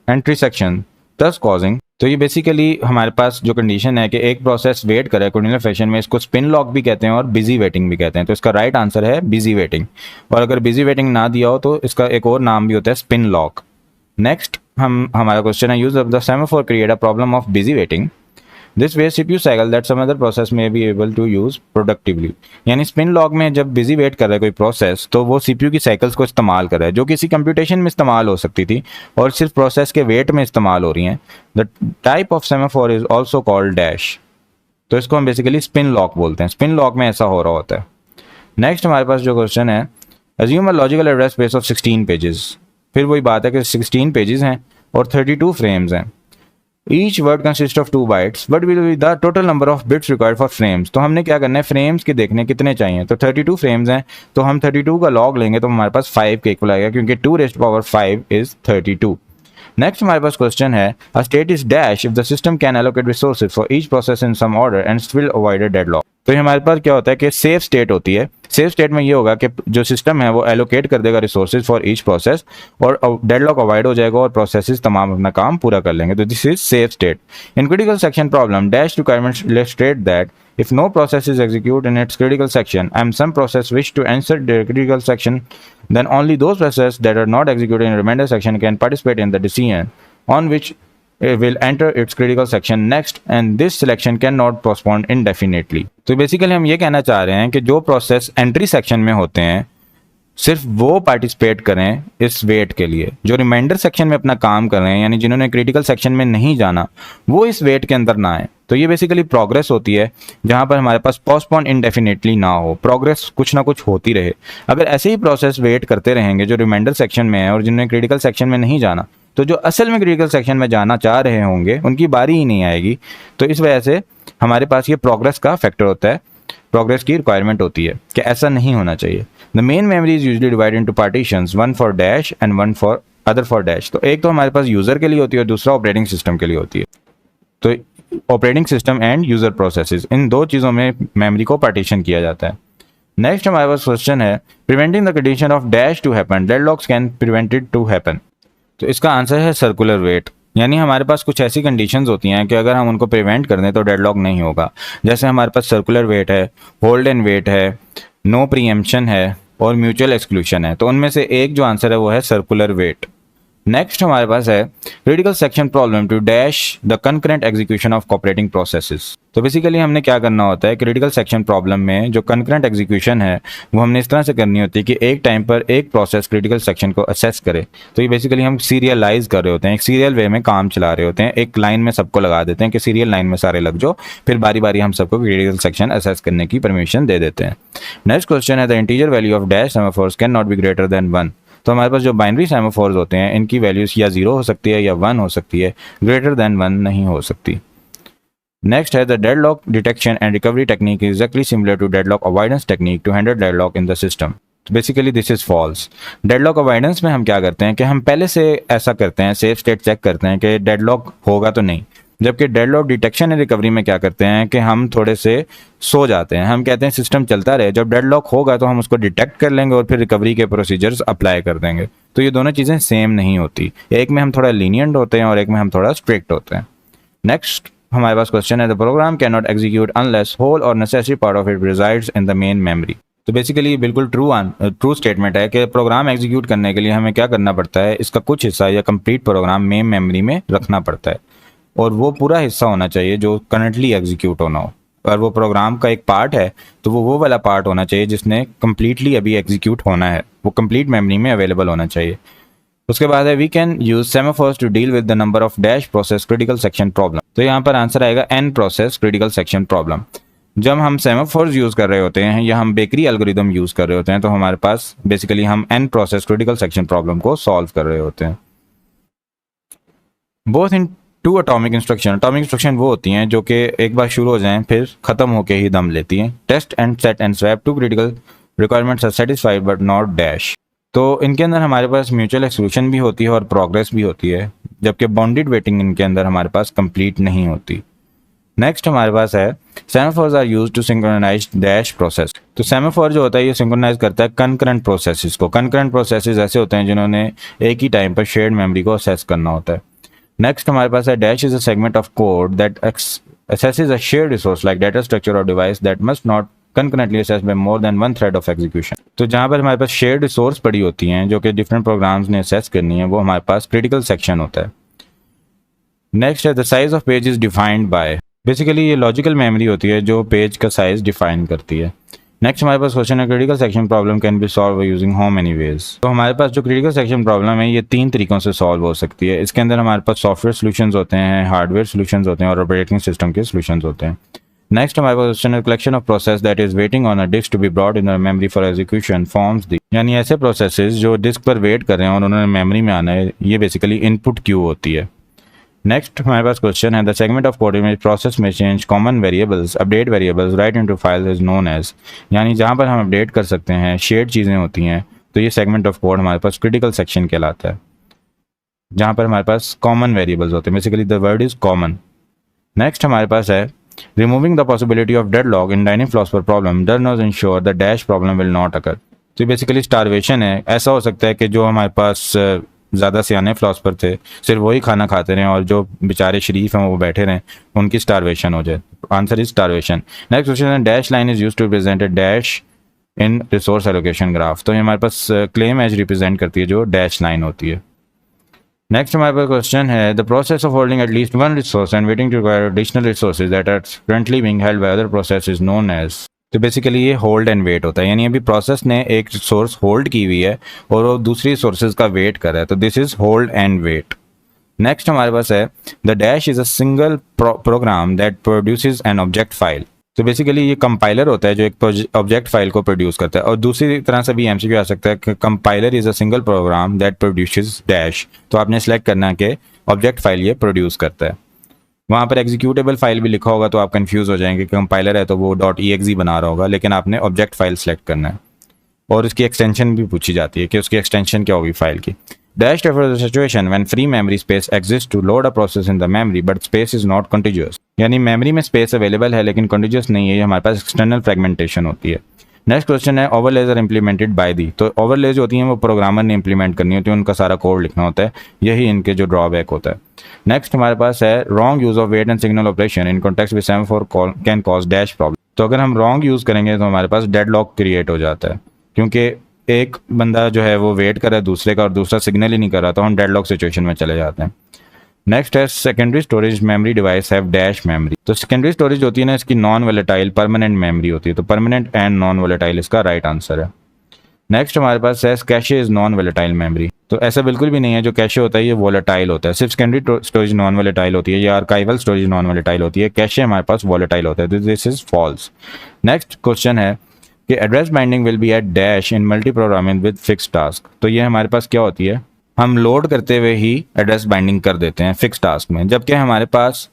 entry section thus causing। तो ये बेसिकली हमारे पास जो कंडीशन है कि एक प्रोसेस वेट करे कंटिन्यूअस फैशन में, इसको स्पिन लॉक भी कहते हैं और बिजी वेटिंग भी कहते हैं। तो इसका राइट आंसर है बिजी वेटिंग। और अगर बिजी वेटिंग ना दिया हो तो इसका एक और नाम भी होता है स्पिन लॉक। नेक्स्ट हमारा क्वेश्चन है use of the semaphore create a problem of busy waiting. This way CPU cycle that some other process में be able to use productively. यानी स्पिन लॉक में जब बिजी वेट कर रहा है कोई प्रोसेस तो वो CPU की साइकिल्स को इस्तेमाल कर रहा है जो किसी कंप्यूटेशन में इस्तेमाल हो सकती थी और सिर्फ प्रोसेस के वेट में इस्तेमाल हो रही हैं। The type of semaphore is also called dash. तो इसको हम बेसिकली स्पिन लॉक बोलते हैं। स्पिन लॉक में ऐसा हो रहा होता है। नेक्स्ट हमारे पास जो क्वेश्चन है assume a logical address space of 16 pages. फिर वही बात है कि 16 पेजेस हैं और 32 फ्रेम्स हैं। Each word consists of 2 bytes. What will be the total number of bits required for frames? तो हमने क्या करना है, फ्रेम्स के देखने कितने चाहिए। तो 32 फ्रेम्स हैं तो हम 32 का लॉग लेंगे तो हमारे पास 5 के इक्वल आएगा क्योंकि 2⁵ इज 32। नेक्स्ट हमारे पास क्वेश्चन है a state is dash if the system can allocate resources for each process in some order and still avoid a deadlock. तो ये हमारे पास क्या होता है कि सेफ स्टेट होती है। सेफ स्टेट में ये होगा कि जो सिस्टम है वो एलोकेट कर देगा रिसोर्सेज फॉर ईच प्रोसेस और डेडलॉक अवॉइड हो जाएगा और प्रोसेसेस तमाम अपना काम पूरा कर लेंगे। तो this is safe state. In critical section problem dash requirements illustrate that if no process is executed in its critical section and some process wish to enter the critical section, then only those processes that are not executed in the remainder section can participate in the decision on which will enter its critical section next and this selection cannot postpone indefinitely। तो basically हम ये कहना चाह रहे हैं कि जो process entry section में होते हैं सिर्फ वो पार्टिसिपेट करें इस वेट के लिए, जो रिमाइंडर सेक्शन में अपना काम कर रहे हैं यानी जिन्होंने क्रिटिकल सेक्शन में नहीं जाना वो इस वेट के अंदर ना आए। तो ये बेसिकली प्रोग्रेस होती है जहाँ पर हमारे पास पोस्टपोन इंडेफिनेटली ना हो, प्रोग्रेस कुछ ना कुछ होती रहे। अगर ऐसे ही प्रोसेस वेट करते रहेंगे जो रिमाइंडर सेक्शन में है और जिन्होंने क्रिटिकल सेक्शन में नहीं जाना तो जो असल में क्रिटिकल सेक्शन में जाना चाह रहे होंगे उनकी बारी ही नहीं आएगी। तो इस वजह से हमारे पास ये प्रोग्रेस का फैक्टर होता है, प्रोग्रेस की रिक्वायरमेंट होती है कि ऐसा नहीं होना चाहिए। The main memory is usually divided into partitions, one for dash and one for other for dash. तो एक तो हमारे पास यूज़र के लिए होती है और दूसरा ऑपरेटिंग सिस्टम के लिए होती है। तो operating system and user processes, इन दो चीज़ों में मेमोरी को पार्टीशन किया जाता है। नेक्स्ट हमारे पास क्वेश्चन है, preventing the condition of dash to happen, deadlocks can prevented to happen. तो इसका आंसर है सर्कुलर वेट। यानी हमारे पास कुछ ऐसी कंडीशंस होती हैं कि अगर हम उनको प्रिवेंट कर दें तो डेडलॉक नहीं होगा। जैसे हमारे पास सर्कुलर वेट है, होल्ड एंड वेट है, नो प्रीएम्पशन है और म्यूचुअल एक्सक्लूशन है। तो उनमें से एक जो आंसर है वो है सर्कुलर वेट। नेक्स्ट हमारे पास है critical section problem to dash the concurrent execution of cooperating processes. तो बेसिकली हमने क्या करना होता है, क्रिटिकल सेक्शन प्रॉब्लम में जो कंकरेंट एग्जीक्यूशन है वो हमने इस तरह से करनी होती है कि एक टाइम पर एक प्रोसेस क्रिटिकल सेक्शन को असेस करे। तो ये बेसिकली हम सीरियलाइज कर रहे होते हैं, एक सीरियल वे में काम चला रहे होते हैं, एक लाइन में सबको लगा देते हैं कि सीरियल लाइन में सारे लग जाओ, फिर बारी बारी हम सबको क्रिटिकल सेक्शन असेस करने की परमिशन दे देते हैं। नेक्स्ट क्वेश्चन है, the integer value of dash semaphores can not be greater than 1। तो हमारे पास जो बाइनरी सेमाफोर्स होते हैं इनकी वैल्यूज या 0 हो सकती है या 1 हो सकती है, ग्रेटर देन 1 नहीं हो सकती। नेक्स्ट है, the deadlock detection and recovery technique is actually similar to deadlock avoidance technique to handle deadlock in the system. तो basically this is false. Deadlock avoidance में हम क्या करते हैं कि हम पहले से ऐसा करते हैं, सेफ स्टेट चेक करते हैं कि डेडलॉक होगा तो नहीं। जबकि डेडलॉक डिटेक्शन एंड रिकवरी में क्या करते हैं कि हम थोड़े से सो जाते हैं, हम कहते हैं सिस्टम चलता रहे, जब डेडलॉक होगा तो हम उसको डिटेक्ट कर लेंगे और फिर रिकवरी के प्रोसीजर्स अप्लाई कर देंगे। तो ये दोनों चीज़ें सेम नहीं होती, एक में हम थोड़ा लीनियंट होते हैं और एक में हम थोड़ा स्ट्रिक्ट होते हैं। नेक्स्ट हमारे पास क्वेश्चन है, the program can not execute unless whole और necessary part of it resides in the main memory. तो बेसिकली बिल्कुल ट्रू स्टेटमेंट है कि प्रोग्राम एग्जीक्यूट करने के लिए हमें क्या करना पड़ता है, इसका कुछ हिस्सा या कंप्लीट प्रोग्राम मेन मेमोरी में रखना पड़ता है और वो पूरा हिस्सा होना चाहिए जो करंटली एग्जीक्यूट होना हो। अगर वो प्रोग्राम का एक पार्ट है तो वो वाला पार्ट होना चाहिए जिसने कम्प्लीटली अभी एग्जीक्यूट होना है, वो कंप्लीट मेमोरी में अवेलेबल होना चाहिए। उसके बाद है, we can use semaphores to deal with the number of dash process critical section problem. तो यहाँ पर आंसर आएगा n process critical section problem. जब हम सेमाफोर्स यूज कर रहे होते हैं या हम बेकरी एल्गोरिदम यूज कर रहे होते हैं तो हमारे पास बेसिकली हम n process critical section problem को सॉल्व कर रहे होते हैं। Both in two atomic instruction वो होती हैं जो कि एक बार शुरू हो जाएं फिर खत्म होके ही दम लेती हैं। Test and set and swap, two critical requirements are satisfied but not dash. तो इनके अंदर हमारे पास म्यूचुअल एक्सक्लूशन भी होती है और प्रोग्रेस भी होती है, जबकि बाउंडेड वेटिंग इनके अंदर हमारे पास कंप्लीट नहीं होती। नेक्स्ट हमारे पास है, semaphores are used to synchronize dash process. तो सेमाफोर जो होता है ये सिंक्रोनाइज करता है कंकरेंट प्रोसेसेस को। कंकरेंट प्रोसेसेस ऐसे होते हैं जिन्होंने एक ही टाइम पर शेयर्ड मेमोरी को असेस करना होता है। नेक्स्ट हमारे पास है, dash is a segment of code that assesses a shared resource like data structure or device that must not concurrently assessed by more than one thread of execution। तो जहाँ पर हमारे पास शेयर्ड रिसोर्स पड़ी होती हैं जो कि डिफरेंट प्रोग्राम्स ने असेस करनी है, वो हमारे पास क्रिटिकल सेक्शन होता है। नेक्स्ट है, the size of page is defined by. Basically ये लॉजिकल मेमोरी होती है जो पेज का साइज डिफाइन करती है। नेक्स्ट हमारे पास क्वेश्चन है, critical section problem can be solve using how many ways. तो हमारे पास जो क्रिटिकल सेक्शन प्रॉब्लम है ये 3 तरीकों से सॉल्व हो सकती है। इसके अंदर हमारे पास सॉफ्टवेयर सॉल्यूशंस होते हैं, हार्डवेयर सॉल्यूशंस होते हैं और ऑपरेटिंग सिस्टम के सॉल्यूशंस होते हैं। नेक्स्ट हमारे पास क्वेश्चन है, collection of process that is waiting on a disk to be brought in memory for execution forms the. यानी ऐसे प्रोसेसेस जो डिस्क पर वेट कर रहे हैं और उन्होंने मेमोरी में आना है, ये बेसिकली इनपुट क्यू होती है। नेक्स्ट हमारे पास क्वेश्चन है, the segment of code image process में change common variables, update variables write into file is known as. यानी जहाँ पर हम अपडेट कर सकते हैं, शेयर्ड चीज़ें होती हैं, तो ये सेगमेंट ऑफ कोड हमारे पास क्रिटिकल सेक्शन कहलाता है, जहाँ पर हमारे पास कॉमन वेरिएबल्स होते हैं। Basically the word is common. Next हमारे पास है, removing the possibility of deadlock in dining philosopher problem does not ensure the dash problem will not occur. तो बेसिकली स्टारवेशन है। ऐसा हो सकता है कि जो हमारे पास ज़्यादा सियाने फिलॉसफर थे सिर्फ वही खाना खाते रहें और जो बेचारे शरीफ हैं वो बैठे रहें, उनकी स्टारवेशन हो जाए। Answer is starvation. Next question है, dash line is used to represent a dash in resource allocation graph. तो ये हमारे पास क्लेम एज रिप्रेजेंट करती है जो डैश लाइन होती है। नेक्स्ट हमारे पास क्वेश्चन है, the process of holding at least one resource and waiting to require additional resources that are currently being held by other process is known as. तो basically ये होल्ड एंड वेट होता है, यानी अभी प्रोसेस ने एक रिसोर्स होल्ड की हुई है और वो दूसरी रिसोर्सेज का वेट कर रहा है, तो this is hold and wait. Next हमारे पास है, the dash is a single program that produces an object file. तो बेसिकली ये कंपाइलर होता है जो एक ऑब्जेक्ट फाइल को प्रोड्यूस करता है। और दूसरी तरह से भी एमसीक्यू आ सकता है कि compiler is a single program that produces dash. तो आपने सेलेक्ट करना है कि ऑब्जेक्ट फाइल ये प्रोड्यूस करता है। वहाँ पर एग्जीक्यूटेबल फाइल भी लिखा होगा तो आप कंफ्यूज हो जाएंगे कि कंपाइलर है तो वो .exe बना रहा होगा, लेकिन आपने ऑब्जेक्ट फाइल सेलेक्ट करना है। और उसकी एक्सटेंशन भी पूछी जाती है कि उसकी एक्सटेंशन क्या होगी फाइल की। Dash refers to the situation when free memory space exists to load a process in the memory but space is not contiguous। यानी मेमोरी में स्पेस अवेलेबल है लेकिन कॉन्टिग्यूस नहीं है, ये हमारे पास एक्सटर्नल फ्रेगमेंटेशन होती है। नेक्स्ट क्वेश्चन है overlays are implemented by the. तो ओवरलेज होती हैं वो प्रोग्रामर ने इंप्लीमेंट करनी होती है, उनका सारा कोड लिखना होता है, यही इनके जो ड्रॉबैक होता है। नेक्स्ट हमारे पास है wrong use of wait and signal operation in context with semaphore can cause dash problem. तो अगर हम रॉन्ग यूज करेंगे तो हमारे पास डेडलॉक क्रिएट हो जाता है, क्योंकि एक बंदा जो है वो वेट कर रहा है दूसरे का और दूसरा सिग्नल ही नहीं कर रहा, तो हम डेडलॉक सिचुएशन में चले जाते हैं। नेक्स्ट है secondary storage memory device have dash memory. तो सेकेंडरी स्टोरेज होती है ना, इसकी नॉन वोलेटाइल परमानेंट मेमोरी होती है, तो परमानेंट एंड नॉन वोलेटाइल इसका राइट आंसर है। नेक्स्ट हमारे पास है cache is non volatile memory. तो ऐसा बिल्कुल भी नहीं है, जो कैशे होता है ये वोलेटाइल होता है, सिर्फ सेकेंडरी स्टोरेज नॉन वोलेटाइल होती है या आर्काइवल स्टोरेज नॉन वोलेटाइल होती है, कैशे हमारे पास वोलेटाइल होता है, तो this is false. Next question है कि address binding will be at dash in multi programming with fix task. तो ये हमारे पास क्या होती है, हम लोड करते हुए ही एड्रेस बाइंडिंग कर देते हैं फिक्स टास्क में, जबकि हमारे पास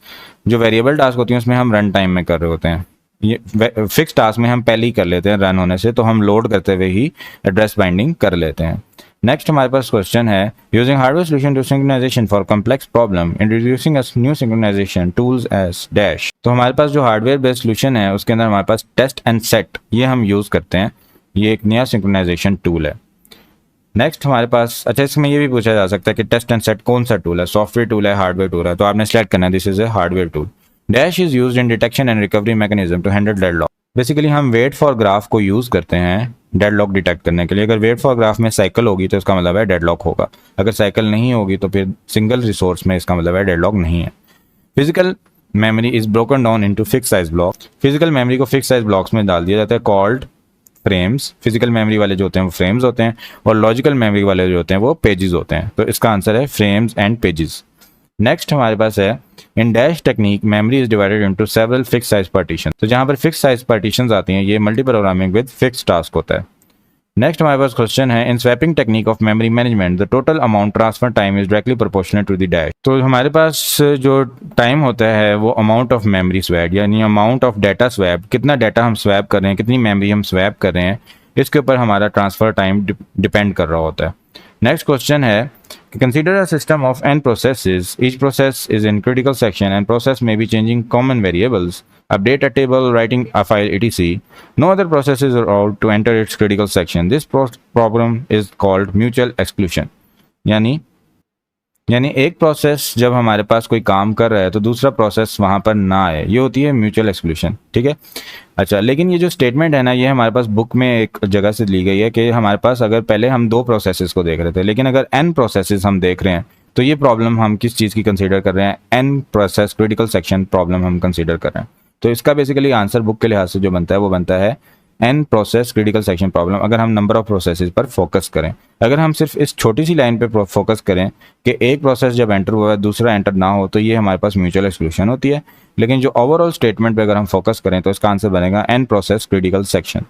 जो वेरिएबल टास्क होती है उसमें हम रन टाइम में कर रहे होते हैं। ये फिक्स टास्क में हम पहले ही कर लेते हैं रन होने से, तो हम लोड करते हुए ही एड्रेस बाइंडिंग कर लेते हैं। नेक्स्ट हमारे पास क्वेश्चन है using hardware solution to synchronization for complex problem introducing a new synchronization tools as dash. तो हमारे पास जो हार्डवेयर बेस्ड सॉल्यूशन है उसके अंदर हमारे पास टेस्ट एंड सेट ये हम यूज करते हैं, ये एक नया सिंक्रोनाइजेशन टूल है। नेक्स्ट हमारे पास अच्छा इसमें ये भी पूछा जा सकता है कि टेस्ट एंड सेट कौन सा टूल है, सॉफ्टवेयर टूल है हार्डवेयर टूल है, तो आपने सेलेक्ट करना है this is a hardware tool. Dash is used in detection and recovery mechanism to handle deadlock. Basically हम वेट फॉर ग्राफ को यूज करते हैं डेडलॉक डिटेक्ट करने के लिए। अगर वेट फॉर ग्राफ में साइकिल होगी तो इसका मतलब है डेडलॉक होगा, अगर साइकिल नहीं होगी तो फिर सिंगल रिसोर्स में इसका मतलब है डेडलॉक नहीं है। Physical memory is broken down into fix size block. Physical memory को फिक्स साइज ब्लॉक्स में डाल दिया जाता है कॉल्ड फ्रेम्स। फिजिकल मेमोरी वाले जो होते हैं वो फ्रेम्स होते हैं और लॉजिकल मेमोरी वाले जो होते हैं वो पेजेस होते हैं, तो इसका आंसर है फ्रेम्स एंड पेजेस। नेक्स्ट हमारे पास है in dash technique memory is divided into several fix size partition. तो जहां पर फिक्स साइज पार्टीशंस आती हैं ये multi programming with fix task होता है। नेक्स्ट हमारे पास क्वेश्चन है in swapping technique of memory management the total amount transfer time is directly proportional to the dash. तो हमारे पास जो टाइम होता है वो अमाउंट ऑफ मेमोरी स्वैप यानी अमाउंट ऑफ डाटा स्वैप, कितना डाटा हम स्वैप कर रहे हैं, कितनी मेमोरी हम स्वैप कर रहे हैं, इसके ऊपर हमारा ट्रांसफर टाइम डिपेंड कर रहा होता है। नेक्स्ट क्वेश्चन है consider a system of n processes, each process is in critical section and process may be changing common variables, update a table, writing a file etc. No other processes are allowed to enter its critical section. This problem is called mutual exclusion। यानी एक process जब हमारे पास कोई काम कर रहा है तो दूसरा प्रोसेस वहां पर ना आए, ये होती है म्यूचुअल एक्सक्लूशन, ठीक है। अच्छा लेकिन ये जो स्टेटमेंट है ना ये हमारे पास बुक में एक जगह से ली गई है कि हमारे पास अगर पहले हम 2 प्रोसेसेस को देख रहे थे लेकिन अगर n प्रोसेसेस हम देख रहे हैं तो ये प्रॉब्लम हम किस चीज़ की कंसीडर कर रहे हैं, n process critical section problem हम कंसीडर कर रहे हैं। तो इसका बेसिकली आंसर बुक के लिहाज से जो बनता है वो बनता है n process critical section problem, अगर हम नंबर ऑफ प्रोसेसेस पर फोकस करें। अगर हम सिर्फ इस छोटी सी लाइन पे फोकस करें कि एक प्रोसेस जब एंटर हुआ है दूसरा एंटर ना हो तो ये हमारे पास म्यूचुअल एक्सक्लूशन होती है। लेकिन जो ओवरऑल स्टेटमेंट पे अगर हम फोकस करें तो इसका आंसर बनेगा n process critical section.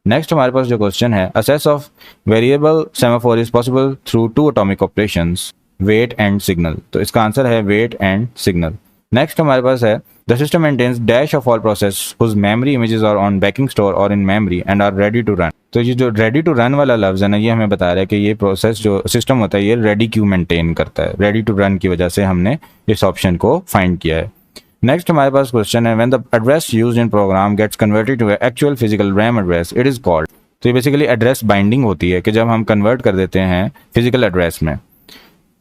Next हमारे पास जो क्वेश्चन है access of variable semaphore is possible through 2 atomic operations wait and signal. तो इसका आंसर है वेट एंड सिग्नल। नेक्स्ट हमारे पास है the system maintains dash of all process whose memory images are on backing store और in memory and are ready to run. तो ये जो रेडी टू रन वाला लफ्ज है ना ये हमें बता रहा है कि ये प्रोसेस जो सिस्टम होता है ये रेडी क्यू मेंटेन करता है, रेडी टू रन की वजह से हमने इस ऑप्शन को फाइंड किया है। नेक्स्ट हमारे पास क्वेश्चन है when the address used in program gets converted to actual physical RAM address it is called. तो ये बेसिकली एड्रेस बाइंडिंग होती है कि जब हम कन्वर्ट कर देते हैं फिजिकल एड्रेस में।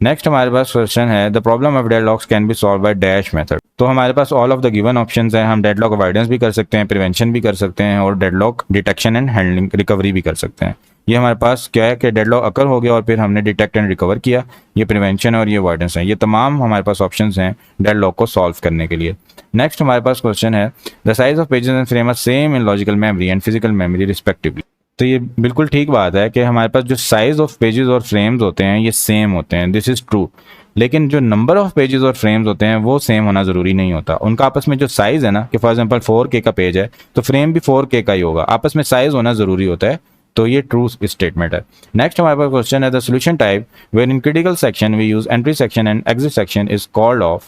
नेक्स्ट हमारे पास क्वेश्चन है the problem of deadlocks can be solve by dash method. तो हमारे पास all of the given options हैं, हम डेडलॉक अवॉइडेंस भी कर सकते हैं, प्रिवेंशन भी कर सकते हैं और deadlock detection and handling recovery भी कर सकते हैं। ये हमारे पास क्या है कि डेडलॉक अकर हो गया और फिर हमने डिटेक्ट एंड रिकवर किया, ये प्रिवेंशन और ये अवॉइडेंस है। ये तमाम हमारे पास ऑप्शंस हैं डेडलॉक को सॉल्व करने के लिए। नेक्स्ट हमारे पास क्वेश्चन है the size of pages and frame are same in logical memory and physical memory respectively. तो ये बिल्कुल ठीक बात है कि हमारे पास जो साइज ऑफ पेजेस और फ्रेम्स होते हैं ये सेम होते हैं, दिस इज़ ट्रू। लेकिन जो नंबर ऑफ पेजेस और फ्रेम्स होते हैं वो सेम होना ज़रूरी नहीं होता। उनका आपस में जो साइज़ है ना, कि फॉर एग्जांपल 4K का पेज है तो फ्रेम भी 4K का ही होगा, आपस में साइज़ होना ज़रूरी होता है। तो ये ट्रू स्टेटमेंट है। नेक्स्ट हमारे पास क्वेश्चन है the solution type where in critical section we use entry section and exit section is called of.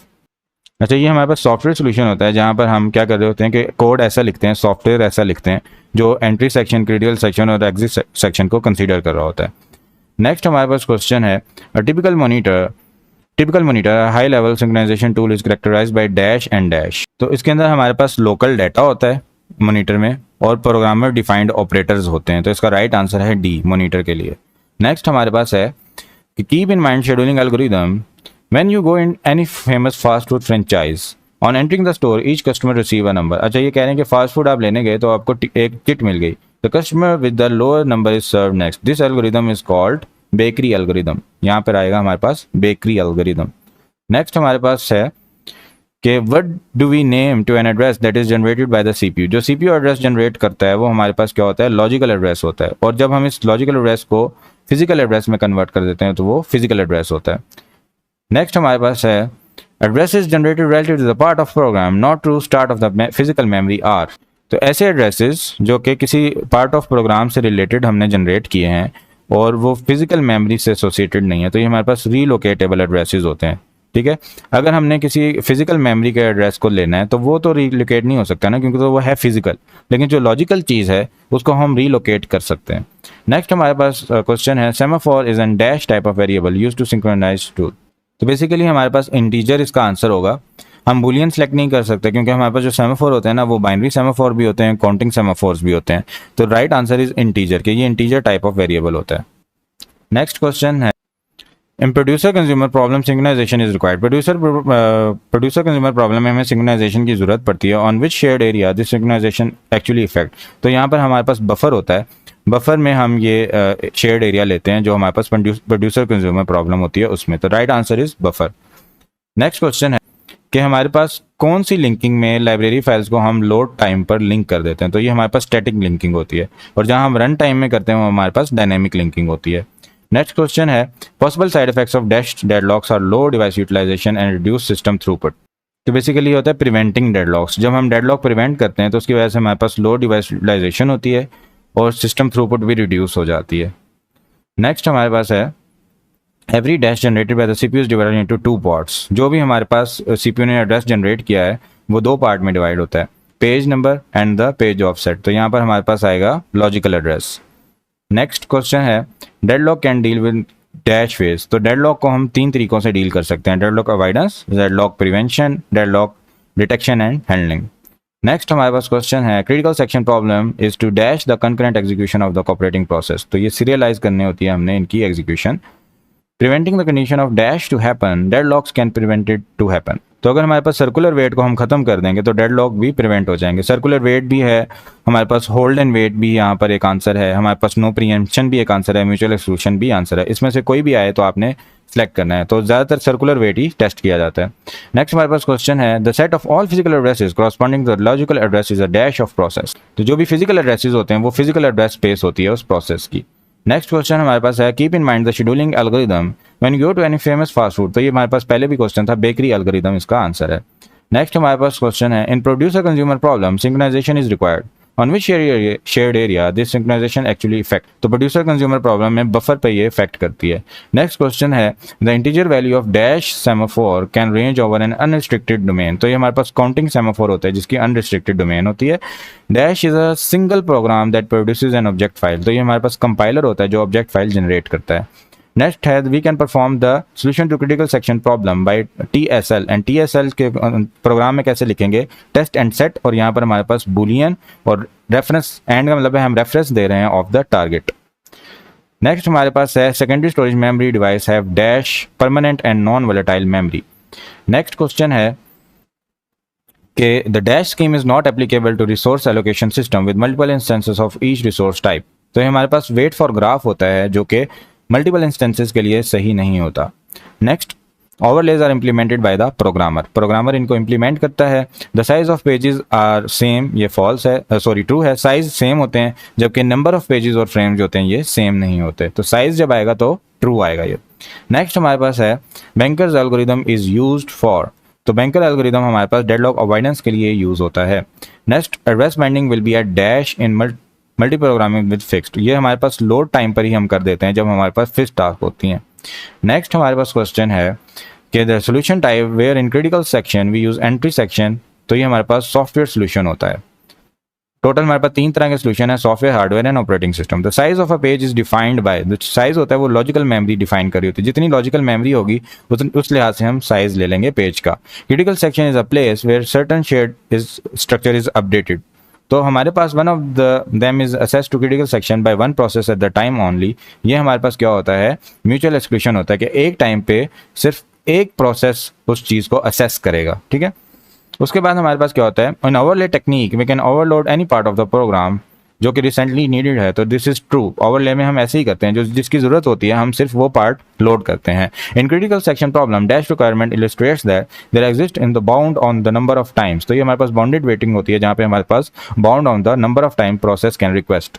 अच्छा, ये हमारे पास सॉफ्टवेयर सोल्यूशन होता है जहाँ पर हम क्या कर रहे होते हैं कि कोड ऐसा लिखते हैं, सॉफ्टवेयर ऐसा लिखते हैं जो एंट्री सेक्शन, क्रिटिकल सेक्शन और एग्जिट सेक्शन को कंसीडर कर रहा होता है। नेक्स्ट हमारे पास क्वेश्चन है typical monitor high level synchronization tool is characterized by dash and dash. तो इसके अंदर हमारे पास लोकल डाटा होता है मॉनिटर में और प्रोग्रामर डिफाइंड ऑपरेटर्स होते हैं। तो इसका राइट आंसर है डी, मॉनिटर के लिए। नेक्स्ट हमारे पास है कि keep in mind scheduling algorithm when you go in any famous fast food franchise on entering the store each customer receive a number। अच्छा, ये कह रहे हैं कि फास्ट फूड आप लेने गए तो आपको एक किट मिल गई, the customer with the lower number is served next, this algorithm is called bakery algorithm। यहाँ पर आएगा हमारे पास bakery algorithm। नेक्स्ट हमारे पास है कि what do we name to an address that is generated by the CPU। जो CPU address generate करता है वो हमारे पास क्या होता है, लॉजिकल एड्रेस होता है। और जब हम इस लॉजिकल एड्रेस को फिजिकल एड्रेस में कन्वर्ट कर देते हैं तो वो फिजिकल एड्रेस होता है। नेक्स्ट हमारे पास है address is generated relative to the part of program not to start of the physical memory are. तो ऐसे एड्रेसेस जो कि किसी पार्ट ऑफ प्रोग्राम से रिलेटेड हमने जनरेट किए हैं और वो फिजिकल मेमोरी से एसोसिएटेड नहीं है, तो ये हमारे पास रीलोकेटेबल एड्रेसेस होते हैं। ठीक है, अगर हमने किसी फिजिकल मेमोरी के एड्रेस को लेना है तो वो तो रीलोकेट नहीं हो सकता ना, क्योंकि तो वो है फिजिकल। लेकिन जो लॉजिकल चीज़ है उसको हम रीलोकेट कर सकते हैं। नेक्स्ट हमारे पास क्वेश्चन है semaphore is an dash type of variable use to synchronize tool. तो बेसिकली हमारे पास इंटीजर इसका आंसर होगा। हम बुलियन सेलेक्ट नहीं कर सकते क्योंकि हमारे पास जो सेमाफोर होते हैं ना वो बाइनरी सेमाफोर भी होते हैं, काउंटिंग सेमाफोर्स भी होते हैं। तो राइट आंसर इज इंटीजर, कि ये इंटीजर टाइप ऑफ वेरिएबल होता है। नेक्स्ट क्वेश्चन है in producer consumer problem synchronization is required. Producer consumer problem में हमें सिंक्रोनाइजेशन की जरूरत पड़ती है। On which shared area this synchronization actually effect. तो यहाँ पर हमारे पास बफर होता है, बफर में हम ये शेयर्ड एरिया लेते हैं जो हमारे पास प्रोड्यूसर कंज्यूमर प्रॉब्लम होती है उसमें। तो right answer is buffer. Next question है कि हमारे पास कौन सी लिंकिंग में लाइब्रेरी फाइल्स को हम लोड टाइम पर लिंक कर देते हैं। तो ये हमारे पास स्टैटिक लिंकिंग होती है, और जहां हम रन टाइम में करते हैं वो हमारे पास डायनेमिक लिंकिंग होती है। नेक्स्ट क्वेश्चन है possible side effects of dash deadlocks are low device utilization and reduce system throughput. तो बेसिकली होता है प्रिवेंटिंग डेडलॉक्स। जब हम डेडलॉक प्रिवेंट करते हैं तो उसकी वजह से हमारे पास लो डिवाइस यूटिलाइजेशन होती है और सिस्टम थ्रूपुट भी रिड्यूस हो जाती है। नेक्स्ट हमारे पास है every dash generated by the CPU is divided into 2 parts. जो भी हमारे पास सीपीयू ने एड्रेस जनरेट किया है वो 2 पार्ट में डिवाइड होता है, page number and the page offset. तो यहाँ पर हमारे पास आएगा लॉजिकल एड्रेस। नेक्स्ट क्वेश्चन है deadlock can deal with dash phase. तो डेडलॉक को हम 3 तरीकों से डील कर सकते हैं, deadlock avoidance, deadlock prevention, deadlock detection and handling. Next हमारे पास क्वेश्चन है critical section problem is to dash the concurrent execution of the operating process. तो ये सीरियलाइज करने होती है हमने इनकी execution. Preventing the condition of dash to happen, deadlocks can prevent it to happen. तो अगर हमारे पास सर्कुलर वेट को हम खत्म कर देंगे तो डेडलॉक भी प्रिवेंट हो जाएंगे। सर्कुलर वेट भी है हमारे पास, होल्ड एंड वेट भी यहाँ पर एक आंसर है, हमारे पास नो प्रीएम्पशन भी एक आंसर है, म्यूचुअल एक्सक्लूशन भी आंसर है। इसमें से कोई भी आए तो आपने सेलेक्ट करना है। तो ज़्यादातर सर्कुलर वेट ही टेस्ट किया जाता है। नेक्स्ट हमारे पास क्वेश्चन है the set of all physical addresses corresponding to the logical address is a dash of process. तो जो भी फिजिकल एड्रेसेस होते हैं वो फिजिकल एड्रेस स्पेस होती है उस प्रोसेस की। नेक्स्ट क्वेश्चन हमारे पास है keep in mind the scheduling algorithm when you go to any famous fast food. तो ये हमारे पास पहले भी क्वेश्चन था, बेकरी एल्गोरिदम इसका आंसर है। नेक्स्ट हमारे पास क्वेश्चन है in producer consumer problem synchronization is required on which shared area this synchronization actually effect. तो प्रोड्यूसर कंज्यूमर प्रॉब्लम में बफर पे ये इफेक्ट करती है। नेक्स्ट क्वेश्चन है the integer value of dash semaphore can range over an unrestricted domain. तो ये हमारे पास काउंटिंग सेमाफोर होता है जिसकी अनरिस्ट्रिक्टेड डोमेन होती है। Dash is a single program that produces an object file. तो ये हमारे पास कंपाइलर होता है जो ऑब्जेक्ट फाइल जनरेट करता है। नेक्स्ट है we can perform the solution to critical section problem by TSL। And TSL के प्रोग्राम में कैसे लिखेंगे, टेस्ट एंड सेट, और यहाँ पर हमारे पास बुलियन और रेफरेंस एंड का मतलब है हम रेफरेंस दे रहे हैं ऑफ द टारगेट। नेक्स्ट हमारे पास है secondary storage memory device have dash permanent and non volatile memory. Next question है कि the dash scheme is not applicable to resource allocation system with multiple instances of each resource type. तो ये हमारे पास wait for graph होता है जो कि multiple instances के लिए सही नहीं होता। Next overlays are implemented by the programmer, programmer इनको इम्प्लीमेंट करता है। The size of pages are same, ये फॉल्स है, सॉरी ट्रू है, साइज सेम होते हैं, जबकि नंबर ऑफ पेजेस और फ्रेम जो होते हैं ये सेम नहीं होते, तो साइज जब आएगा तो ट्रू आएगा ये। नेक्स्ट हमारे पास है banker's algorithm is used for, तो बैंकर एल्गोरिदम हमारे पास डेडलॉक अवॉइडेंस के लिए यूज होता है। Next address binding will be at dash in multi programming with fixed, ये हमारे पास लोड टाइम पर ही हम कर देते हैं जब हमारे पास फिक्स्ड टास्क होती हैं। नेक्स्ट हमारे पास क्वेश्चन है कि the solution type where in critical section we use entry section, तो ये हमारे पास सॉफ्टवेयर सोल्यूशन होता है। टोटल हमारे पास 3 तरह के सोल्यूशन है, software, hardware and operating system. The size of a page is defined by, the size होता है वो लॉजिकल मेमोरी डिफाइन करी होती है, जितनी लॉजिकल मेमोरी होगी उस लिहाज से हम साइज ले लेंगे पेज का। Critical section is a place where certain shed is structure is updated, तो हमारे पास one of them is access to critical section by one process at the time only, ये हमारे पास क्या होता है, म्यूचुअल एक्सक्लूशन होता है कि एक टाइम पे सिर्फ एक प्रोसेस उस चीज़ को असेस करेगा, ठीक है। उसके बाद हमारे पास क्या होता है, in overlay technique we can overload any part of the program, जो कि रिसेंटली नीडेड है, तो दिस इज ट्रू। ओवरले में हम ऐसे ही करते हैं, जो जिसकी जरूरत होती है हम सिर्फ वो पार्ट लोड करते हैं। In critical section problem dash requirement illustrates that there exist in the bound on the number of times, तो ये हमारे पास बाउंडेड वेटिंग होती है जहाँ पे हमारे पास bound on the number of time process can request.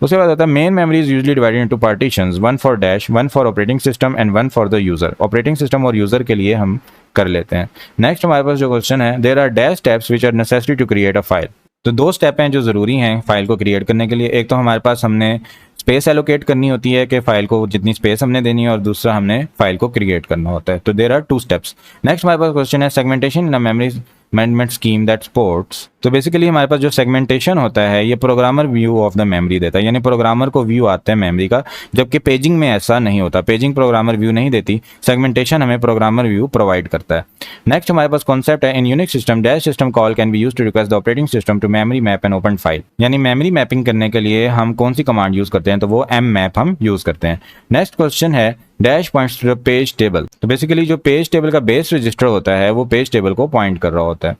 उसके बाद आता है main memory is usually divided into partitions, one for dash, one for operating system and one for the user, operating system और यूजर के लिए हम कर लेते हैं। नेक्स्ट हमारे पास जो क्वेश्चन है, there are dash steps which are necessary to create a file, तो 2 स्टेप हैं जो ज़रूरी हैं फाइल को क्रिएट करने के लिए। एक तो हमारे पास हमने स्पेस एलोकेट करनी होती है कि फाइल को जितनी स्पेस हमने देनी है, और दूसरा हमने फाइल को क्रिएट करना होता है, तो देयर आर 2 स्टेप्स। नेक्स्ट हमारे पास क्वेश्चन है segmentation in a memory management scheme that supports, तो बेसिकली हमारे पास जो सेगमेंटेशन होता है ये programmer view of the memory देता है, यानी प्रोग्रामर को व्यू आता है मेमोरी का, जबकि पेजिंग में ऐसा नहीं होता, पेजिंग प्रोग्रामर व्यू नहीं देती, सेगमेंटेशन हमें प्रोग्रामर व्यू प्रोवाइड करता है। नेक्स्ट हमारे पास कॉन्सेप्ट है in Unix system dash system call can be used to request the operating system to memory map an open file, यानी मेमोरी मैपिंग करने के लिए हम कौन सी कमांड यूज करते हैं, तो वो एम मैप हम यूज करते हैं। नेक्स्ट क्वेश्चन है dash points to the page table, तो बेसिकली जो पेज टेबल का बेस रजिस्टर होता है वो पेज टेबल को पॉइंट कर रहा होता है।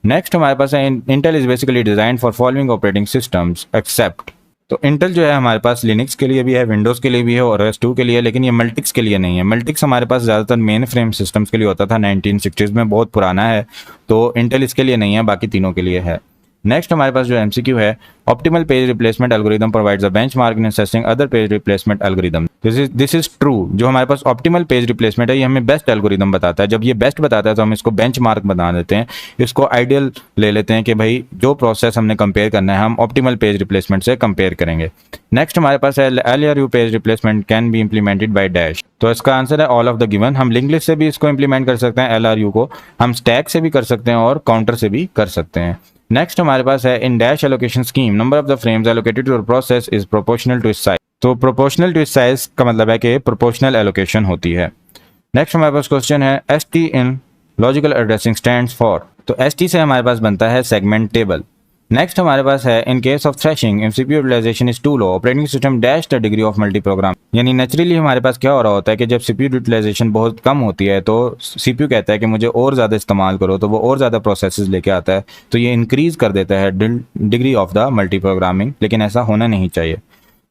नेक्स्ट हमारे पास है Intel is basically design for following operating systems except, तो इंटेल जो है हमारे पास लिनक्स के लिए भी है, विंडोज़ के लिए भी है और OS2 के लिए है, लेकिन ये मल्टिक्स के लिए नहीं है। मल्टिक्स हमारे पास ज़्यादातर मेन फ्रेम सिस्टम्स के लिए होता था, 1960s में, बहुत पुराना है, तो इंटेल इसके लिए नहीं है, बाकी तीनों के लिए है। नेक्स्ट हमारे पास जो MCQ है, optimal page replacement algorithm provides a benchmark in assessing other page replacement algorithm, this is true. जो हमारे पास ऑप्टिमल पेज रिप्लेसमेंट है ये हमें बेस्ट एल्गोरिदम बताता है, जब ये बेस्ट बताता है तो हम इसको बेंचमार्क बना देते हैं, इसको आइडियल ले लेते हैं कि भाई जो प्रोसेस हमने कंपेयर करना है हम ऑप्टिमल पेज रिप्लेसमेंट से कंपेयर करेंगे। नेक्स्ट हमारे पास है LRU page replacement can be implemented by dash, तो इसका आंसर है ऑल ऑफ द गिवन। हम लिंक लिस्ट से भी इसको इंप्लीमेंट कर सकते हैं LRU को, हम स्टैक से भी कर सकते हैं और काउंटर से भी कर सकते हैं। नेक्स्ट हमारे पास है in dash allocation scheme number of the frames allocated to process is proportional to its size, तो प्रोपोर्शनल टू इट्स साइज का मतलब है कि प्रोपोर्शनल एलोकेशन होती है। नेक्स्ट हमारे पास क्वेश्चन है ST in logical addressing stands for, तो ST से हमारे पास बनता है सेगमेंट टेबल। नेक्स्ट हमारे पास है in case of thrashing if CPU utilization is too low operating system dash the degree of multi program, यानी नेचुरली हमारे पास क्या हो रहा होता है कि जब CPU यूटिलाइजेशन बहुत कम होती है तो CPU कहता है कि मुझे और ज़्यादा इस्तेमाल करो, तो वो और ज़्यादा प्रोसेसेस लेके आता है, तो ये इंक्रीज कर देता है degree of the multi programming, लेकिन ऐसा होना नहीं चाहिए।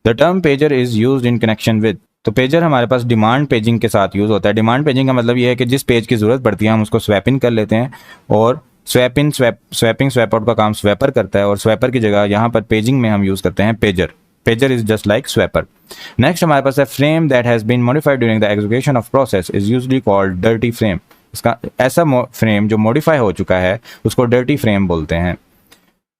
The term pager is used in connection with, तो पेजर हमारे पास डिमांड पेजिंग के साथ यूज़ होता है। डिमांड पेजिंग का मतलब ये है कि जिस पेज की ज़रूरत पड़ती है हम उसको स्वैप इन कर लेते हैं, और swap in swapping swap out का काम स्वैपर करता है, और स्वैपर की जगह यहाँ पर पेजिंग में हम यूज़ करते हैं pager. Pager is just like swapper. Next हमारे पास है frame that has been modified during the execution of process is usually called dirty frame, इसका ऐसा फ्रेम जो मॉडिफाई हो चुका है उसको डर्टी फ्रेम बोलते हैं।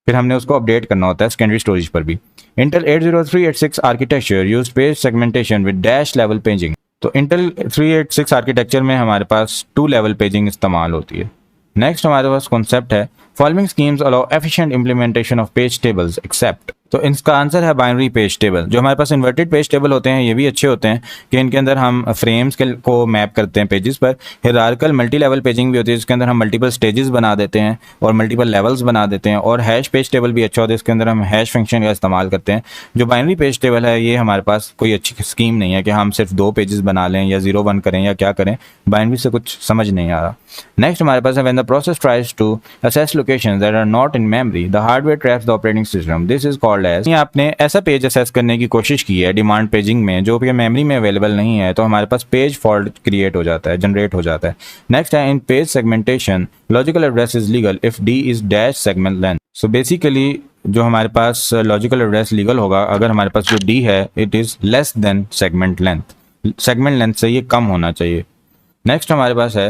फिर हमने उसको अपडेट करना होता है सेकेंडरी स्टोरेज पर भी। Intel 80386 architecture use page segmentation with dash level paging, तो इंटेल 386 आर्किटेक्चर में हमारे पास 2 लेवल पेजिंग इस्तेमाल होती है। नेक्स्ट हमारे पास कॉन्सेप्ट है following schemes allow efficient implementation of page tables except, तो इसका आंसर है बाइनरी पेज टेबल। जो हमारे पास इन्वर्टेड पेज टेबल होते हैं ये भी अच्छे होते हैं कि इनके अंदर हम फ्रेम्स को मैप करते हैं पेजेस पर। हिरार्कल मल्टी लेवल पेजिंग भी होती है जिसके अंदर हम मल्टीपल स्टेजेस बना देते हैं और मल्टीपल लेवल्स बना देते हैं, और हैश पेज टेबल भी अच्छा होता है, इसके अंदर हम हैश फंक्शन का इस्तेमाल करते हैं। जो बाइनरी पेज टेबल है ये हमारे पास कोई अच्छी स्कीम नहीं है कि हम सिर्फ 2 पेजेस बना लें या 0-1 करें या क्या करें, बाइनरी से कुछ समझ नहीं आ रहा। नेक्स्ट हमारे पास है when the process tries to access locations that are not in memory the hardware traps the operating system, this is called called as, आपने ऐसा पेज असेस करने की कोशिश की है डिमांड पेजिंग में जो कि मेमोरी में अवेलेबल नहीं है, तो हमारे पास पेज फॉल्ट क्रिएट हो जाता है, जनरेट हो जाता है। नेक्स्ट है in page segmentation logical address is legal if D is dash segment length. So basically जो हमारे पास लॉजिकल एड्रेस लीगल होगा अगर हमारे पास जो डी है it is less than segment length, segment length से ये कम होना चाहिए। नेक्स्ट हमारे पास है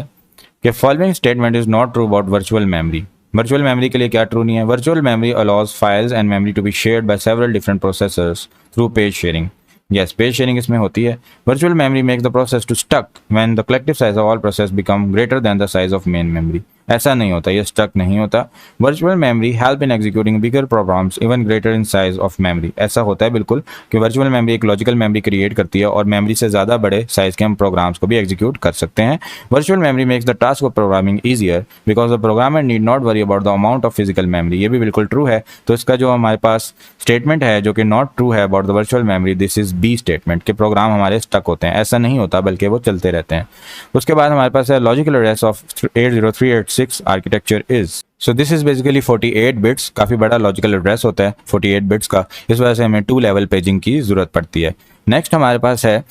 कि following statement is not true about virtual memory. Virtual memory के लिए क्या ट्रू नहीं है? Virtual memory allows files and memory to be shared by several different processors through page sharing. Yes, page sharing इसमें होती है। Virtual memory makes the process to stuck when the collective size of all process become greater than the size of main memory. ऐसा नहीं होता, ये stuck नहीं होता। Virtual memory help in executing bigger programs even greater in size of memory. ऐसा होता है बिल्कुल कि वर्चुअल मेमोरी एक लॉजिकल मेमोरी क्रिएट करती है और मेमोरी से ज़्यादा बड़े साइज के हम प्रोग्राम्स को भी एग्जीक्यूट कर सकते हैं। Virtual memory makes the task of programming easier because the programmer need not worry about the amount of physical memory. ये भी बिल्कुल ट्रू है। तो इसका जो हमारे पास स्टेटमेंट है जो कि नॉट ट्रू है about the virtual memory, this is B statement के प्रोग्राम हमारे स्टक होते हैं। ऐसा नहीं होता बल्कि वो चलते रहते हैं। उसके बाद हमारे पास है logical address of 80386 architecture is, so this is basically 48 bits. काफ़ी बड़ा लॉजिकल एड्रेस होता है 48 बिट्स का, इस वजह से हमें 2 लेवल पेजिंग की ज़रूरत पड़ती है। नेक्स्ट हमारे पास है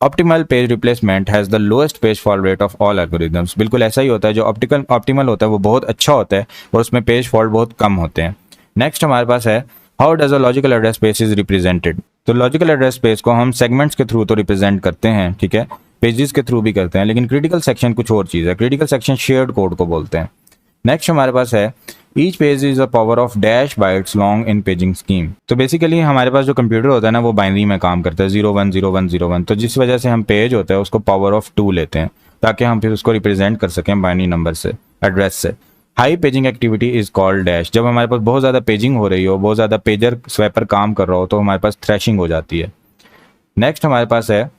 optimal page replacement has the lowest page fault rate of all algorithms. बिल्कुल ऐसा ही होता है, जो ऑप्टिमल होता है वो बहुत अच्छा होता है और उसमें पेज फॉल्ट बहुत कम होते हैं। नेक्स्ट हमारे पास है how does a logical address space is represented. तो लॉजिकल एड्रेस स्पेस को हम सेगमेंट्स के थ्रू तो रिप्रेजेंट करते हैं, ठीक है, पेजेस के थ्रू भी करते हैं, लेकिन क्रिटिकल सेक्शन कुछ और चीज़ है। क्रिटिकल सेक्शन शेयर्ड कोड को बोलते हैं। नेक्स्ट हमारे पास है each page is a power of dash bytes long in paging scheme. तो बेसिकली हमारे पास जो कंप्यूटर होता है ना वो बाइनरी में काम करता है 010101, तो जिस वजह से हम पेज होता है उसको पावर ऑफ 2 लेते हैं ताकि हम फिर उसको रिप्रेजेंट कर सकें बाइनरी नंबर से, एड्रेस से। High paging activity is called dash. जब हमारे पास बहुत ज़्यादा पेजिंग हो रही हो, बहुत ज़्यादा पेजर स्वैपर काम कर रहा हो, तो हमारे पास थ्रैशिंग हो जाती है। नेक्स्ट हमारे पास है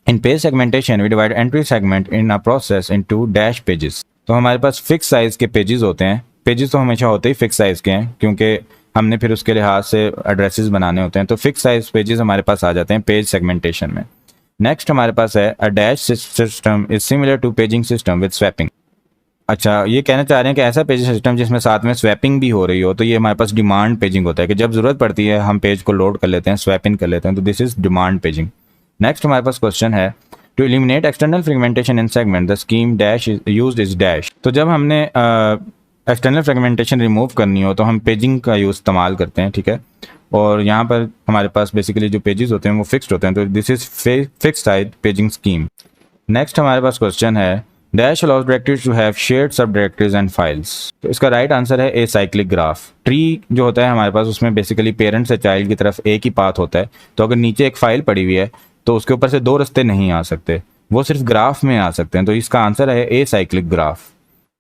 in page segmentation we divide entry segment in a process into dash pages. तो हमारे पास फिक्स साइज़ के पेजेस होते हैं। पेजेस तो हमेशा होते ही फिक्स साइज़ के हैं क्योंकि हमने फिर उसके लिहाज से एड्रेसेस बनाने होते हैं, तो फिक्स साइज पेजेस हमारे पास आ जाते हैं पेज सेगमेंटेशन में। नेक्स्ट हमारे पास है a dash system is similar to paging system with swapping. अच्छा, ये कहना चाह रहे हैं कि ऐसा पेजिंग सिस्टम जिसमें साथ में स्वैपिंग भी हो रही हो, तो ये हमारे पास डिमांड पेजिंग होता है कि जब ज़रूरत पड़ती है हम पेज को लोड कर लेते हैं, स्वैप इन कर लेते हैं, तो this is demand paging. Next हमारे पास क्वेश्चन है to eliminate external fragmentation in segment the scheme dash is used is dash. तो जब हमने एक्सटर्नल फ्रेगमेंटेशन रिमूव करनी हो तो हम पेजिंग का यूज़ इस्तेमाल करते हैं, ठीक है। और यहाँ पर हमारे पास बेसिकली जो पेजेस होते हैं वो फिक्स्ड होते हैं, तो this is fixed side paging scheme. Next हमारे पास क्वेश्चन है dash allows directories to have shared sub directories and files. तो इसका राइट आंसर है ए साइक्लिक ग्राफ। ट्री जो होता है हमारे पास उसमें बेसिकली पेरेंट से चाइल्ड की तरफ एक ही पाथ होता है, तो अगर नीचे एक फाइल पड़ी हुई है तो उसके ऊपर से 2 रास्ते नहीं आ सकते, वो सिर्फ ग्राफ में आ सकते हैं, तो इसका आंसर है ए साइक्लिक ग्राफ।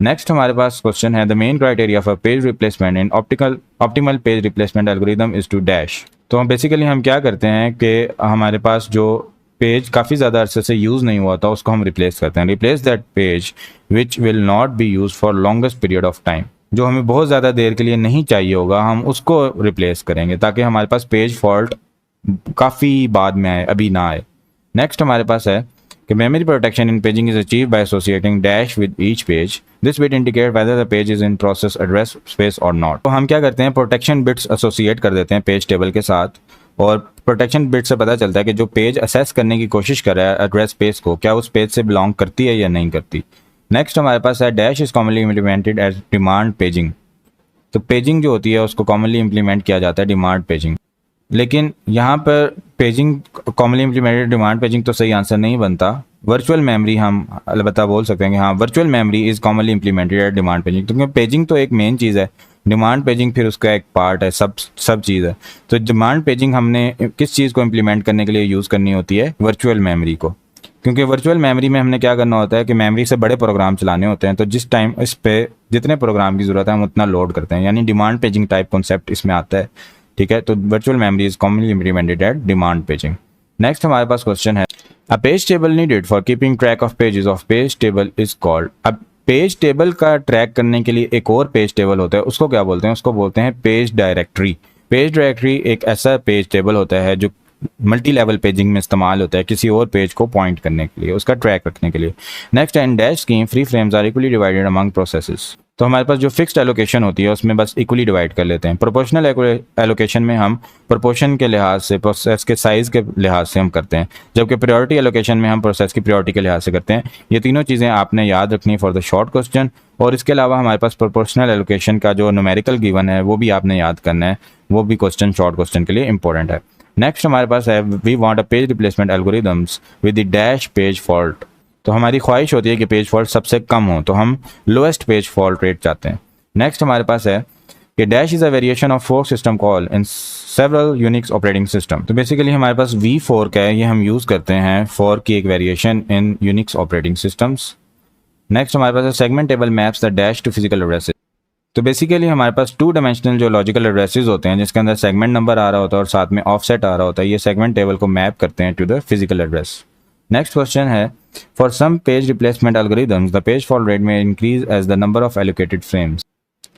नेक्स्ट हमारे पास क्वेश्चन है the main criteria for page replacement in optimal page replacement algorithm is to dash. तो हम बेसिकली हम क्या करते हैं कि हमारे पास जो पेज काफ़ी ज़्यादा अरसे से यूज़ नहीं हुआ था उसको हम रिप्लेस करते हैं। Replace that page which will not be use for longest period of time. जो हमें बहुत ज़्यादा देर के लिए नहीं चाहिए होगा हम उसको रिप्लेस करेंगे ताकि हमारे पास पेज फॉल्ट काफ़ी बाद में आए, अभी ना आए। नेक्स्ट हमारे पास है कि memory protection in paging is achieve by associating dash with each page. This bit indicate whether the page is in process address space और नॉट। तो हम क्या करते हैं, प्रोटेक्शन बिट्स एसोसिएट कर देते हैं पेज टेबल के साथ, और प्रोटेक्शन बिट से पता चलता है कि जो पेज असेस करने की कोशिश कर रहा है एड्रेस स्पेस को, क्या उस पेज से बिलोंग करती है या नहीं करती। नेक्स्ट हमारे पास है dash is commonly implemented as demand paging. तो पेजिंग जो होती है उसको कॉमनली इम्प्लीमेंट किया जाता है डिमांड पेजिंग, लेकिन यहाँ पर paging commonly implemented demand paging तो सही आंसर नहीं बनता। वर्चुअल मेमोरी हम अलबत्ता बोल सकते हैं कि हाँ virtual memory is commonly implemented at demand paging, क्योंकि पेजिंग तो एक मेन चीज़ है, डिमांड पेजिंग फिर उसका एक पार्ट है, सब चीज़ है। तो डिमांड पेजिंग हमने किस चीज़ को इम्प्लीमेंट करने के लिए यूज़ करनी होती है, वर्चुअल मेमोरी को, क्योंकि वर्चुअल मेमोरी में हमने क्या करना होता है कि मेमोरी से बड़े प्रोग्राम चलाने होते हैं, तो जिस टाइम इस पे जितने प्रोग्राम की ज़रूरत है हम उतना लोड करते हैं, यानी डिमांड पेजिंग टाइप कॉन्सेप्ट इसमें आता है, ठीक है। तो virtual memory is commonly implemented at demand paging. Next हमारे पास क्वेश्चन है a page table needed for keeping track of pages of page table is called. अब पेज टेबल का ट्रैक करने के लिए एक और पेज टेबल होता है, उसको क्या बोलते हैं, उसको बोलते हैं पेज डायरेक्टरी। पेज डायरेक्टरी एक ऐसा पेज टेबल होता है जो मल्टी लेवल पेजिंग में इस्तेमाल होता है किसी और पेज को पॉइंट करने के लिए, उसका ट्रैक रखने के लिए। Next in dash scheme free frames are equally divided among processes. तो हमारे पास जो फिक्स्ड एलोकेशन होती है उसमें बस इक्वली डिवाइड कर लेते हैं। प्रोपोर्शनल एलोकेशन में हम प्रोपोर्शन के लिहाज से, प्रोसेस के साइज़ के लिहाज से हम करते हैं, जबकि प्रायोरिटी एलोकेशन में हम प्रोसेस की प्रायोरिटी के लिहाज से करते हैं। ये तीनों चीज़ें आपने याद रखनी फॉर द शॉर्ट क्वेश्चन। और इसके अलावा हमारे पास प्रोपोर्शनल एलोकेशन का जो न्यूमेरिकल गिवन है वो भी आपने याद करना है, वो भी क्वेश्चन शॉर्ट क्वेश्चन के लिए इंपॉर्टेंट है। नेक्स्ट हमारे पास है we want a page replacement algorithms with the dash page fault. तो हमारी ख्वाहिश होती है कि पेज फॉल्ट सबसे कम हो, तो हम लोएस्ट पेज फॉल्ट रेट चाहते हैं। नेक्स्ट हमारे पास है कि dash is a variation of fork system call in several Unix operating system. तो बेसिकली हमारे पास वी फोर्क है, ये हम यूज़ करते हैं फोर्क की एक variation in Unix operating systems. Next हमारे पास है segment table maps the dash to physical addresses. तो बेसिकली हमारे पास 2 डायमेंशनल जो लॉजिकल एड्रेसेस होते हैं जिसके अंदर सेगमेंट नंबर आ रहा होता है और साथ में ऑफसेट आ रहा होता है, ये सेगमेंट टेबल को मैप करते हैं to the physical address. Next question है for some page replacement algorithms the page fault rate में increase as the number of allocated frames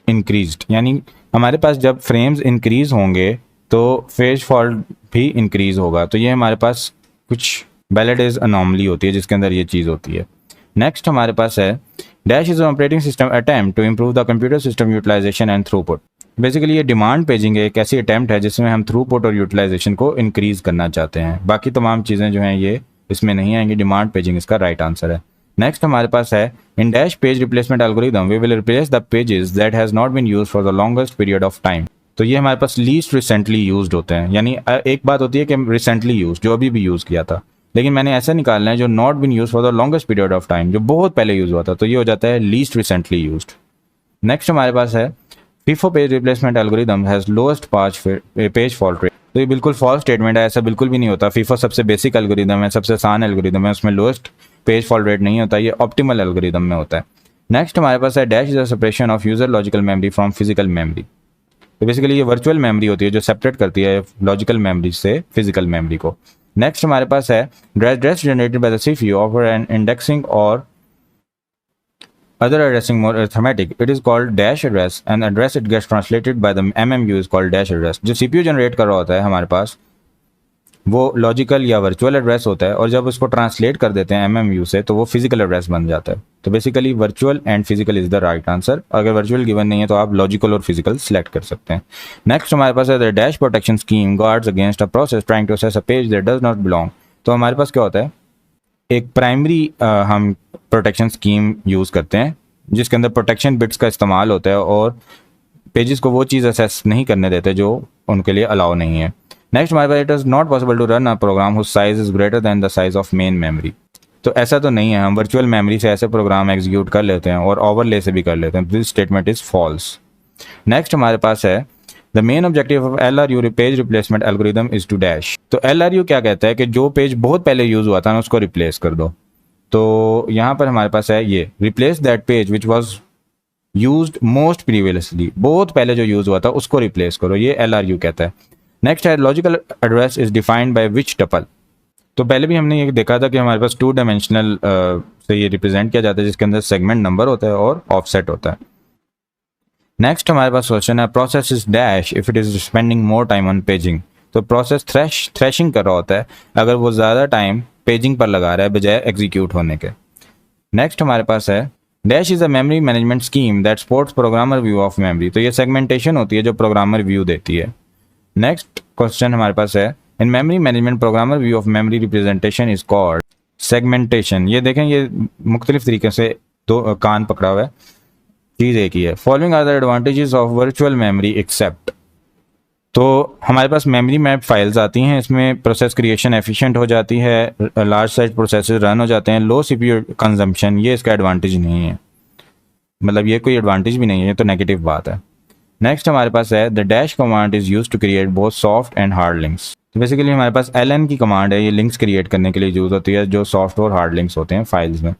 increased. यानी हमारे पास जब फ्रेम्स इंक्रीज होंगे तो पेज फॉल्ट भी इंक्रीज होगा। तो ये हमारे पास कुछ बैलेडेज अनॉमली होती है जिसके अंदर ये चीज़ होती है। नेक्स्ट हमारे पास है dash is operating system attempt to improve the computer system utilization and throughput. Basically ये डिमांड पेजिंग एक ऐसी अटेम्प्ट है जिसमें हम थ्रूपुट और यूटिलाइजेशन को इंक्रीज करना चाहते हैं। बाकी तमाम चीज़ें जो हैं ये इसमें नहीं आएंगी, डिमांड पेजिंग इसका राइट आंसर है। नेक्स्ट हमारे पास है in dash page replacement algorithm we will replace the pages that has not been used for the longest period of time. तो ये हमारे पास लीस्ट रिसेंटली यूज्ड होते हैं, यानी एक बात होती है कि रिसेंटली यूज जो अभी भी यूज़ किया था, लेकिन मैंने ऐसा निकालना है जो not been use for the longest period of time, जो बहुत पहले यूज हुआ था, तो ये हो जाता है लीस्ट रिसेंटली यूज्ड। नेक्स्ट हमारे पास है FIFO page replacement algorithm has lowest page fault rate. तो ये बिल्कुल फॉल्स स्टेटमेंट है, ऐसा बिल्कुल भी नहीं होता। FIFO सबसे बेसिक एल्गोरिदम है, सबसे आसान एल्गोरिदम है, उसमें लोएस्ट पेज फॉल्ट रेट नहीं होता, ये ऑप्टिमल एल्गोरिदम में होता है। नेक्स्ट हमारे पास है dash is a separation of user logical memory from physical memory. तो बेसिकली ये वर्चुअल मेमोरी होती है जो सेपरेट करती है लॉजिकल मेमोरी से फिजिकल मेमोरी को। नेक्स्ट हमारे पास है address generated by the CPU offer an indexing और other addressing more arithmetic. It is called dash address and address it gets translated by the MMU is called dash address. जो CPU generate कर रहा होता है हमारे पास वो logical या virtual address होता है और जब उसको ट्रांसलेट कर देते हैं MMU से तो वो फिजिकल एड्रेस बन जाता है। तो basically virtual and physical is the right answer. अगर वर्चुअल गिवन नहीं है तो आप लॉजिकल और फिजिकल सेलेक्ट कर सकते हैं। नेक्स्ट हमारे पास है the dash protection scheme guards against a process trying to access a page that does not belong. तो हमारे पास क्या होता है, एक प्राइमरी हम प्रोटेक्शन स्कीम यूज़ करते हैं जिसके अंदर प्रोटेक्शन बिट्स का इस्तेमाल होता है और पेजेस को वो चीज़ असेस नहीं करने देते जो उनके लिए अलाउ नहीं है। नेक्स्ट हमारे पास it is not possible to run a program whose size is greater than the size of main memory. तो ऐसा तो नहीं है, हम वर्चुअल मेमोरी से ऐसे प्रोग्राम एग्जीक्यूट कर लेते हैं और ओवरले से भी कर लेते हैं। This statement is false. Next हमारे पास है the main objective of LRU page replacement algorithm is to dash. तो LRU क्या कहता है कि जो पेज बहुत पहले यूज़ हुआ था ना उसको रिप्लेस कर दो। तो यहाँ पर हमारे पास है ये replace that page which was used most previously, बहुत पहले जो यूज हुआ था उसको रिप्लेस करो, ये LRU कहता है। नेक्स्ट है logical address is defined by which tuple. तो पहले भी हमने ये देखा था कि हमारे पास 2 डायमेंशनल से ये रिप्रेजेंट किया जाता है जिसके अंदर सेगमेंट नंबर होता है और ऑफसेट होता है। नेक्स्ट हमारे पास क्वेश्चन है process is dash if it is spending more time on paging. तो प्रोसेस थ्रेशिंग कर रहा होता है अगर वो ज़्यादा टाइम पेजिंग पर लगा रहा है बजाय एग्जीक्यूट होने के। नेक्स्ट हमारे पास है dash is a memory management scheme that supports programmer view of memory. तो ये सेगमेंटेशन होती है जो प्रोग्रामर व्यू देती है। नेक्स्ट क्वेश्चन हमारे पास है in memory management programmer view of memory representation is called segmentation. ये देखें ये मुख्तलिफ तरीके से दो कान पकड़ा हुआ है, चीज़ एक ही है। Following are the advantages of virtual memory except. तो हमारे पास मेमोरी मैप फाइल्स आती हैं, इसमें प्रोसेस क्रिएशन एफिशिएंट हो जाती है, लार्ज साइज प्रोसेसेस रन हो जाते हैं, लो CPU कंजम्पशन, ये इसका एडवांटेज नहीं है, मतलब ये कोई एडवांटेज भी नहीं है, ये तो नेगेटिव बात है। नेक्स्ट हमारे पास है the dash command is use to create both soft and hard links. तो बेसिकली हमारे पास LN की कमांड है, ये लिंक्स क्रिएट करने के लिए यूज होती है जो सॉफ्ट और हार्ड लिंक्स होते हैं फाइल्स में।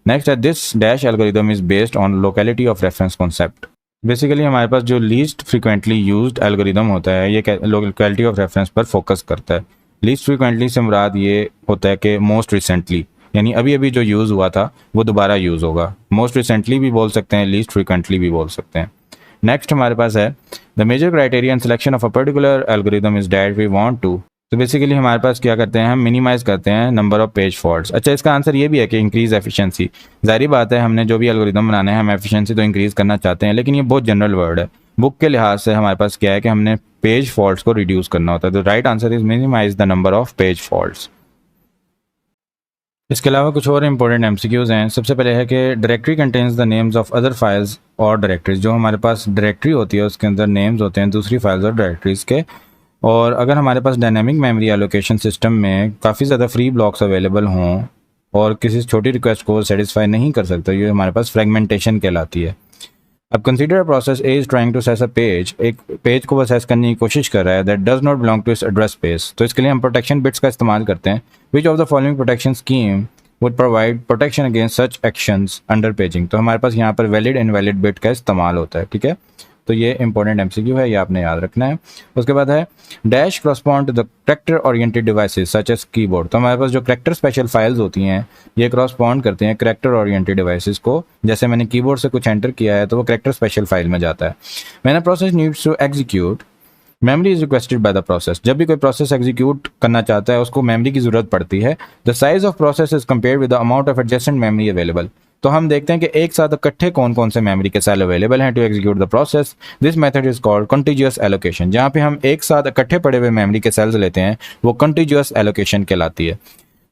नेक्स्ट है this dash algorithm is based on locality of reference concept. Basically हमारे पास जो लीस्ट फ्रीक्वेंटली यूज्ड एल्गोरिदम होता है ये लोकेलिटी ऑफ रेफरेंस पर फोकस करता है। लीस्ट फ्रीक्वेंटली से मुराद ये होता है कि मोस्ट रिसेंटली, यानी अभी अभी जो यूज़ हुआ था वो दोबारा यूज़ होगा। मोस्ट रिसेंटली भी बोल सकते हैं, लीस्ट फ्रीक्वेंटली भी बोल सकते हैं। नेक्स्ट हमारे पास है the major criteria in selection of a particular algorithm is that we want to तो बेसिकली हमारे पास क्या करते हैं, हम मिनिमाइज करते हैं नंबर ऑफ पेज फॉल्ट्स। अच्छा, इसका आंसर ये भी है कि इंक्रीज एफिशिएंसी। जाहिर बात है, हमने जो भी एल्गोरिदम बनाने हैं हम एफिशिएंसी तो इंक्रीज करना चाहते हैं, लेकिन ये बहुत जनरल वर्ड है। बुक के लिहाज से हमारे पास क्या है कि हमने पेज फॉल्ट्स को रिड्यूस करना होता है। तो right answer is minimize the number of page faults. इसके अलावा कुछ और इंपॉर्टेंट एमसीक्यूज हैं। सबसे पहले है कि directory contains the names of other files और डायरेक्टरीज। जो हमारे पास डायरेक्टरी होती है उसके अंदर नेम्स होते हैं दूसरी फाइल्स और डायरेक्टरीज के। और अगर हमारे पास डायनेमिक मेमोरी एलोकेशन सिस्टम में काफ़ी ज़्यादा फ्री ब्लॉक्स अवेलेबल हों और किसी छोटी रिक्वेस्ट को सेटिस्फाई नहीं कर सकता, ये हमारे पास फ्रेगमेंटेशन कहलाती है। अब consider process A is trying to access a page, एक पेज को असेस करने की कोशिश कर रहा है that does not belong to its address space. तो इसके लिए हम प्रोटेक्शन बिट्स का इस्तेमाल करते हैं। Which of the following protection scheme would provide protection against such actions under paging. तो हमारे पास यहाँ पर वैलिड इनवैलिड बिट का इस्तेमाल होता है। ठीक है, तो ये इंपॉर्टेंट एमसीक्यू है, ये आपने याद रखना है। उसके बाद है dash correspond to the character oriented devices such as keyboard. तो हमारे पास जो कैरेक्टर स्पेशल फाइल्स होती हैं ये करस्पॉन्ड करते हैं कैरेक्टर ओरिएंटेड डिवाइसेस को। जैसे मैंने कीबोर्ड से कुछ एंटर किया है तो वो कैरेक्टर स्पेशल फाइल में जाता है। When a process needs to execute memory is requested by the process. जब भी कोई प्रोसेस एग्जीक्यूट करना चाहता है उसको मेमोरी की जरूरत पड़ती है। The size of process is compare with the amount of adjacent memory available. तो हम देखते हैं कि एक साथ इकट्ठे कौन कौन से मेमोरी के सेल अवेलेबल हैं to execute the process. This method is called continuous allocation. जहाँ पे हम एक साथ इकट्ठे पड़े हुए मेमोरी के सेल्स लेते हैं वो कंटीन्यूअस एलोकेशन कहलाती है।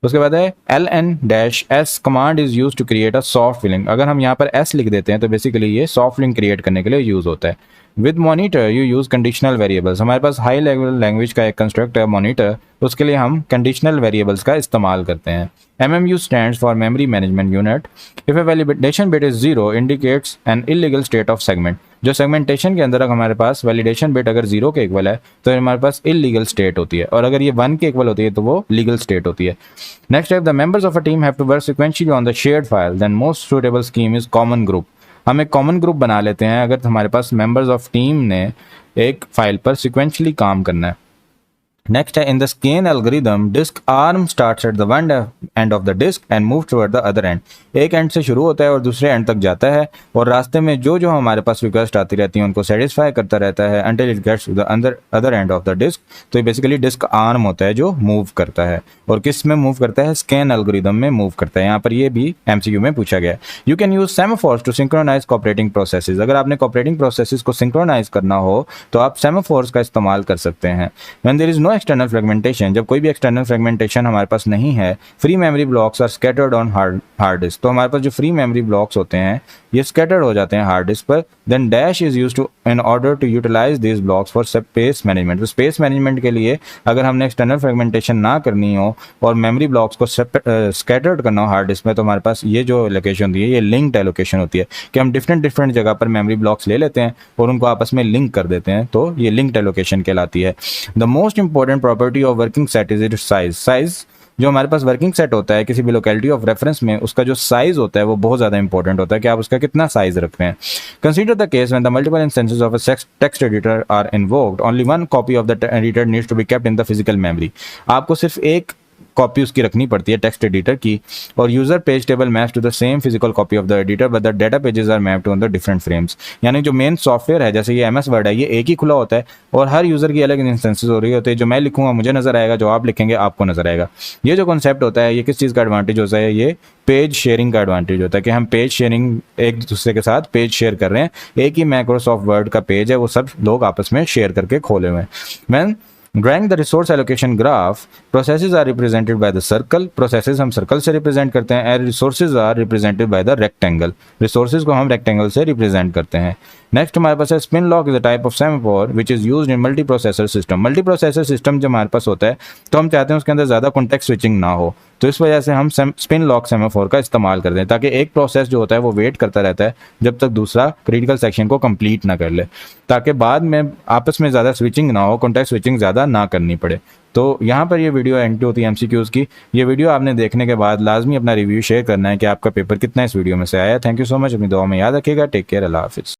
उसके बाद है ln-s command is use to create a soft link. अगर हम यहाँ पर s लिख देते हैं तो बेसिकली ये सॉफ्ट लिंक क्रिएट करने के लिए यूज होता है। With monitor you use conditional variables. हमारे पास हाई लेवल लैंग्वेज का एक कंस्ट्रक्ट है मॉनिटर, उसके लिए हम कंडीशनल वेरिएबल्स का इस्तेमाल करते हैं। MMU stands for memory management unit. If A validation bit is 0 indicates an illegal state of segment. जो सेगमेंटेशन के अंदर हमारे पास वैलिडेशन बिट अगर 0 के इक्वल है तो हमारे पास इलीगल स्टेट होती है, और अगर ये 1 के इक्वल होती है तो वो लीगल स्टेट होती है। Next type the members of a team have to work sequentially on the shared file, then most suitable scheme is common group. हम एक कॉमन ग्रुप बना लेते हैं अगर हमारे पास मेंबर्स ऑफ टीम ने एक फाइल पर सीक्वेंशियली काम करना है। नेक्स्ट है in the scan algorithm disk arm starts at the one end of the disk and move toward the other end. एक एंड से शुरू होता है और दूसरे एंड तक जाता है और रास्ते में जो जो हमारे पास रिक्वेस्ट आती रहती है उनको सेटिस्फाई करता रहता है until it gets to the other end of the disk. तो ये बेसिकली डिस्क आर्म होता है जो मूव करता है, और किस में मूव करता है, स्कैन एल्गोरिदम में मूव करता है। यहाँ पर ये भी एमसीक्यू में पूछा गया है। You can use semaphores to synchronize cooperating processes. अगर आपने कोऑपरेटिंग प्रोसेसेस को सिंक्रोनाइज करना हो तो आप सेमाफोर्स का इस्तेमाल कर सकते हैं। When there is no external fragmentation, जब कोई भी एक्सटर्नल फ्रेगमेंटेशन हमारे पास नहीं है, free memory blocks are scattered on hard disk. तो हमारे पास जो फ्री मेमोरी ब्लॉक्स होते हैं ये स्कैटर्ड हो जाते हैं हार्ड डिस्क पर। Then dash is used to in order to utilize this blocks for space management. तो स्पेस मैनेजमेंट के लिए अगर हमने एक्सटर्नल फ्रेगमेंटेशन ना करनी हो और मेमोरी ब्लॉक्स को स्कैटर्ड करना हो हार्ड डिस्क में, तो हमारे पास ये जो एलोकेशन होती है ये लिंक्ड एलोकेशन होती है कि हम डिफरेंट जगह पर मेमोरी ब्लॉक्स ले लेते हैं और उनको आपस में लिंक कर देते हैं, तो ये लिंक्ड एलोकेशन कहलाती है। The most important property of working set is it's size. जो हमारे पास वर्किंग सेट होता है किसी भी लोकेलिटी ऑफ रेफरेंस में, उसका जो साइज होता है वो बहुत ज़्यादा इंपॉर्टेंट होता है कि आप उसका कितना साइज रख रहे हैं। Consider the case when the multiple instances of a text editor are invoked, only one copy of the editor needs to be kept in the physical memory. आपको सिर्फ एक कॉपी उसकी रखनी पड़ती है टेक्स्ट एडिटर की, और user page table maps to the same physical copy of the editor but the data pages are mapped on the different frames. यानी जो मेन सॉफ्टवेयर है जैसे ये एमएस वर्ड है ये एक ही खुला होता है और हर यूजर की अलग इंस्टेंसेस हो रही होती है। जो मैं लिखूंगा मुझे नजर आएगा, जो आप लिखेंगे आपको नजर आएगा। ये जो कॉन्सेप्ट होता है ये किस चीज़ का एडवांटेज होता है, ये पेज शेयरिंग का एडवांटेज होता है कि हम पेज शेयरिंग एक दूसरे के साथ पेज शेयर कर रहे हैं। एक ही माइक्रोसॉफ्ट वर्ड का पेज है वो सब लोग आपस में शेयर करके खोले हुए हैं। When drawing the resource allocation graph, processes are represented by the circle. Processes हम circle से represent करते हैं and resources are represented by the rectangle. Resources को हम rectangle से represent करते हैं। नेक्स्ट हमारे पास है spin lock is a type of semaphore which is used in multi processor system. Multi processor system जब हमारे पास होता है तो हम चाहते हैं उसके अंदर ज़्यादा कॉन्टेक्स्ट स्विचिंग ना हो, तो इस वजह से हम स्पिन लॉक सेमाफोर का इस्तेमाल करते हैं ताकि एक प्रोसेस जो होता है वो वेट करता रहता है जब तक दूसरा क्रिटिकल सेक्शन को कंप्लीट ना कर ले, ताकि बाद में आपस में ज़्यादा स्विचिंग ना हो, कॉन्टेक्स्ट स्विचिंग ज़्यादा ना करनी पड़े। तो यहाँ पर ये वीडियो एंड होती है एमसीक्यूज़ की। ये वीडियो आपने देखने के बाद लाजमी अपना रिव्यू शेयर करना है कि आपका पेपर कितना इस वीडियो में से आया। थैंक यू सो मच, अपनी दुआ में याद रखिएगा। टेक केयर, अल्लाह हाफिज़।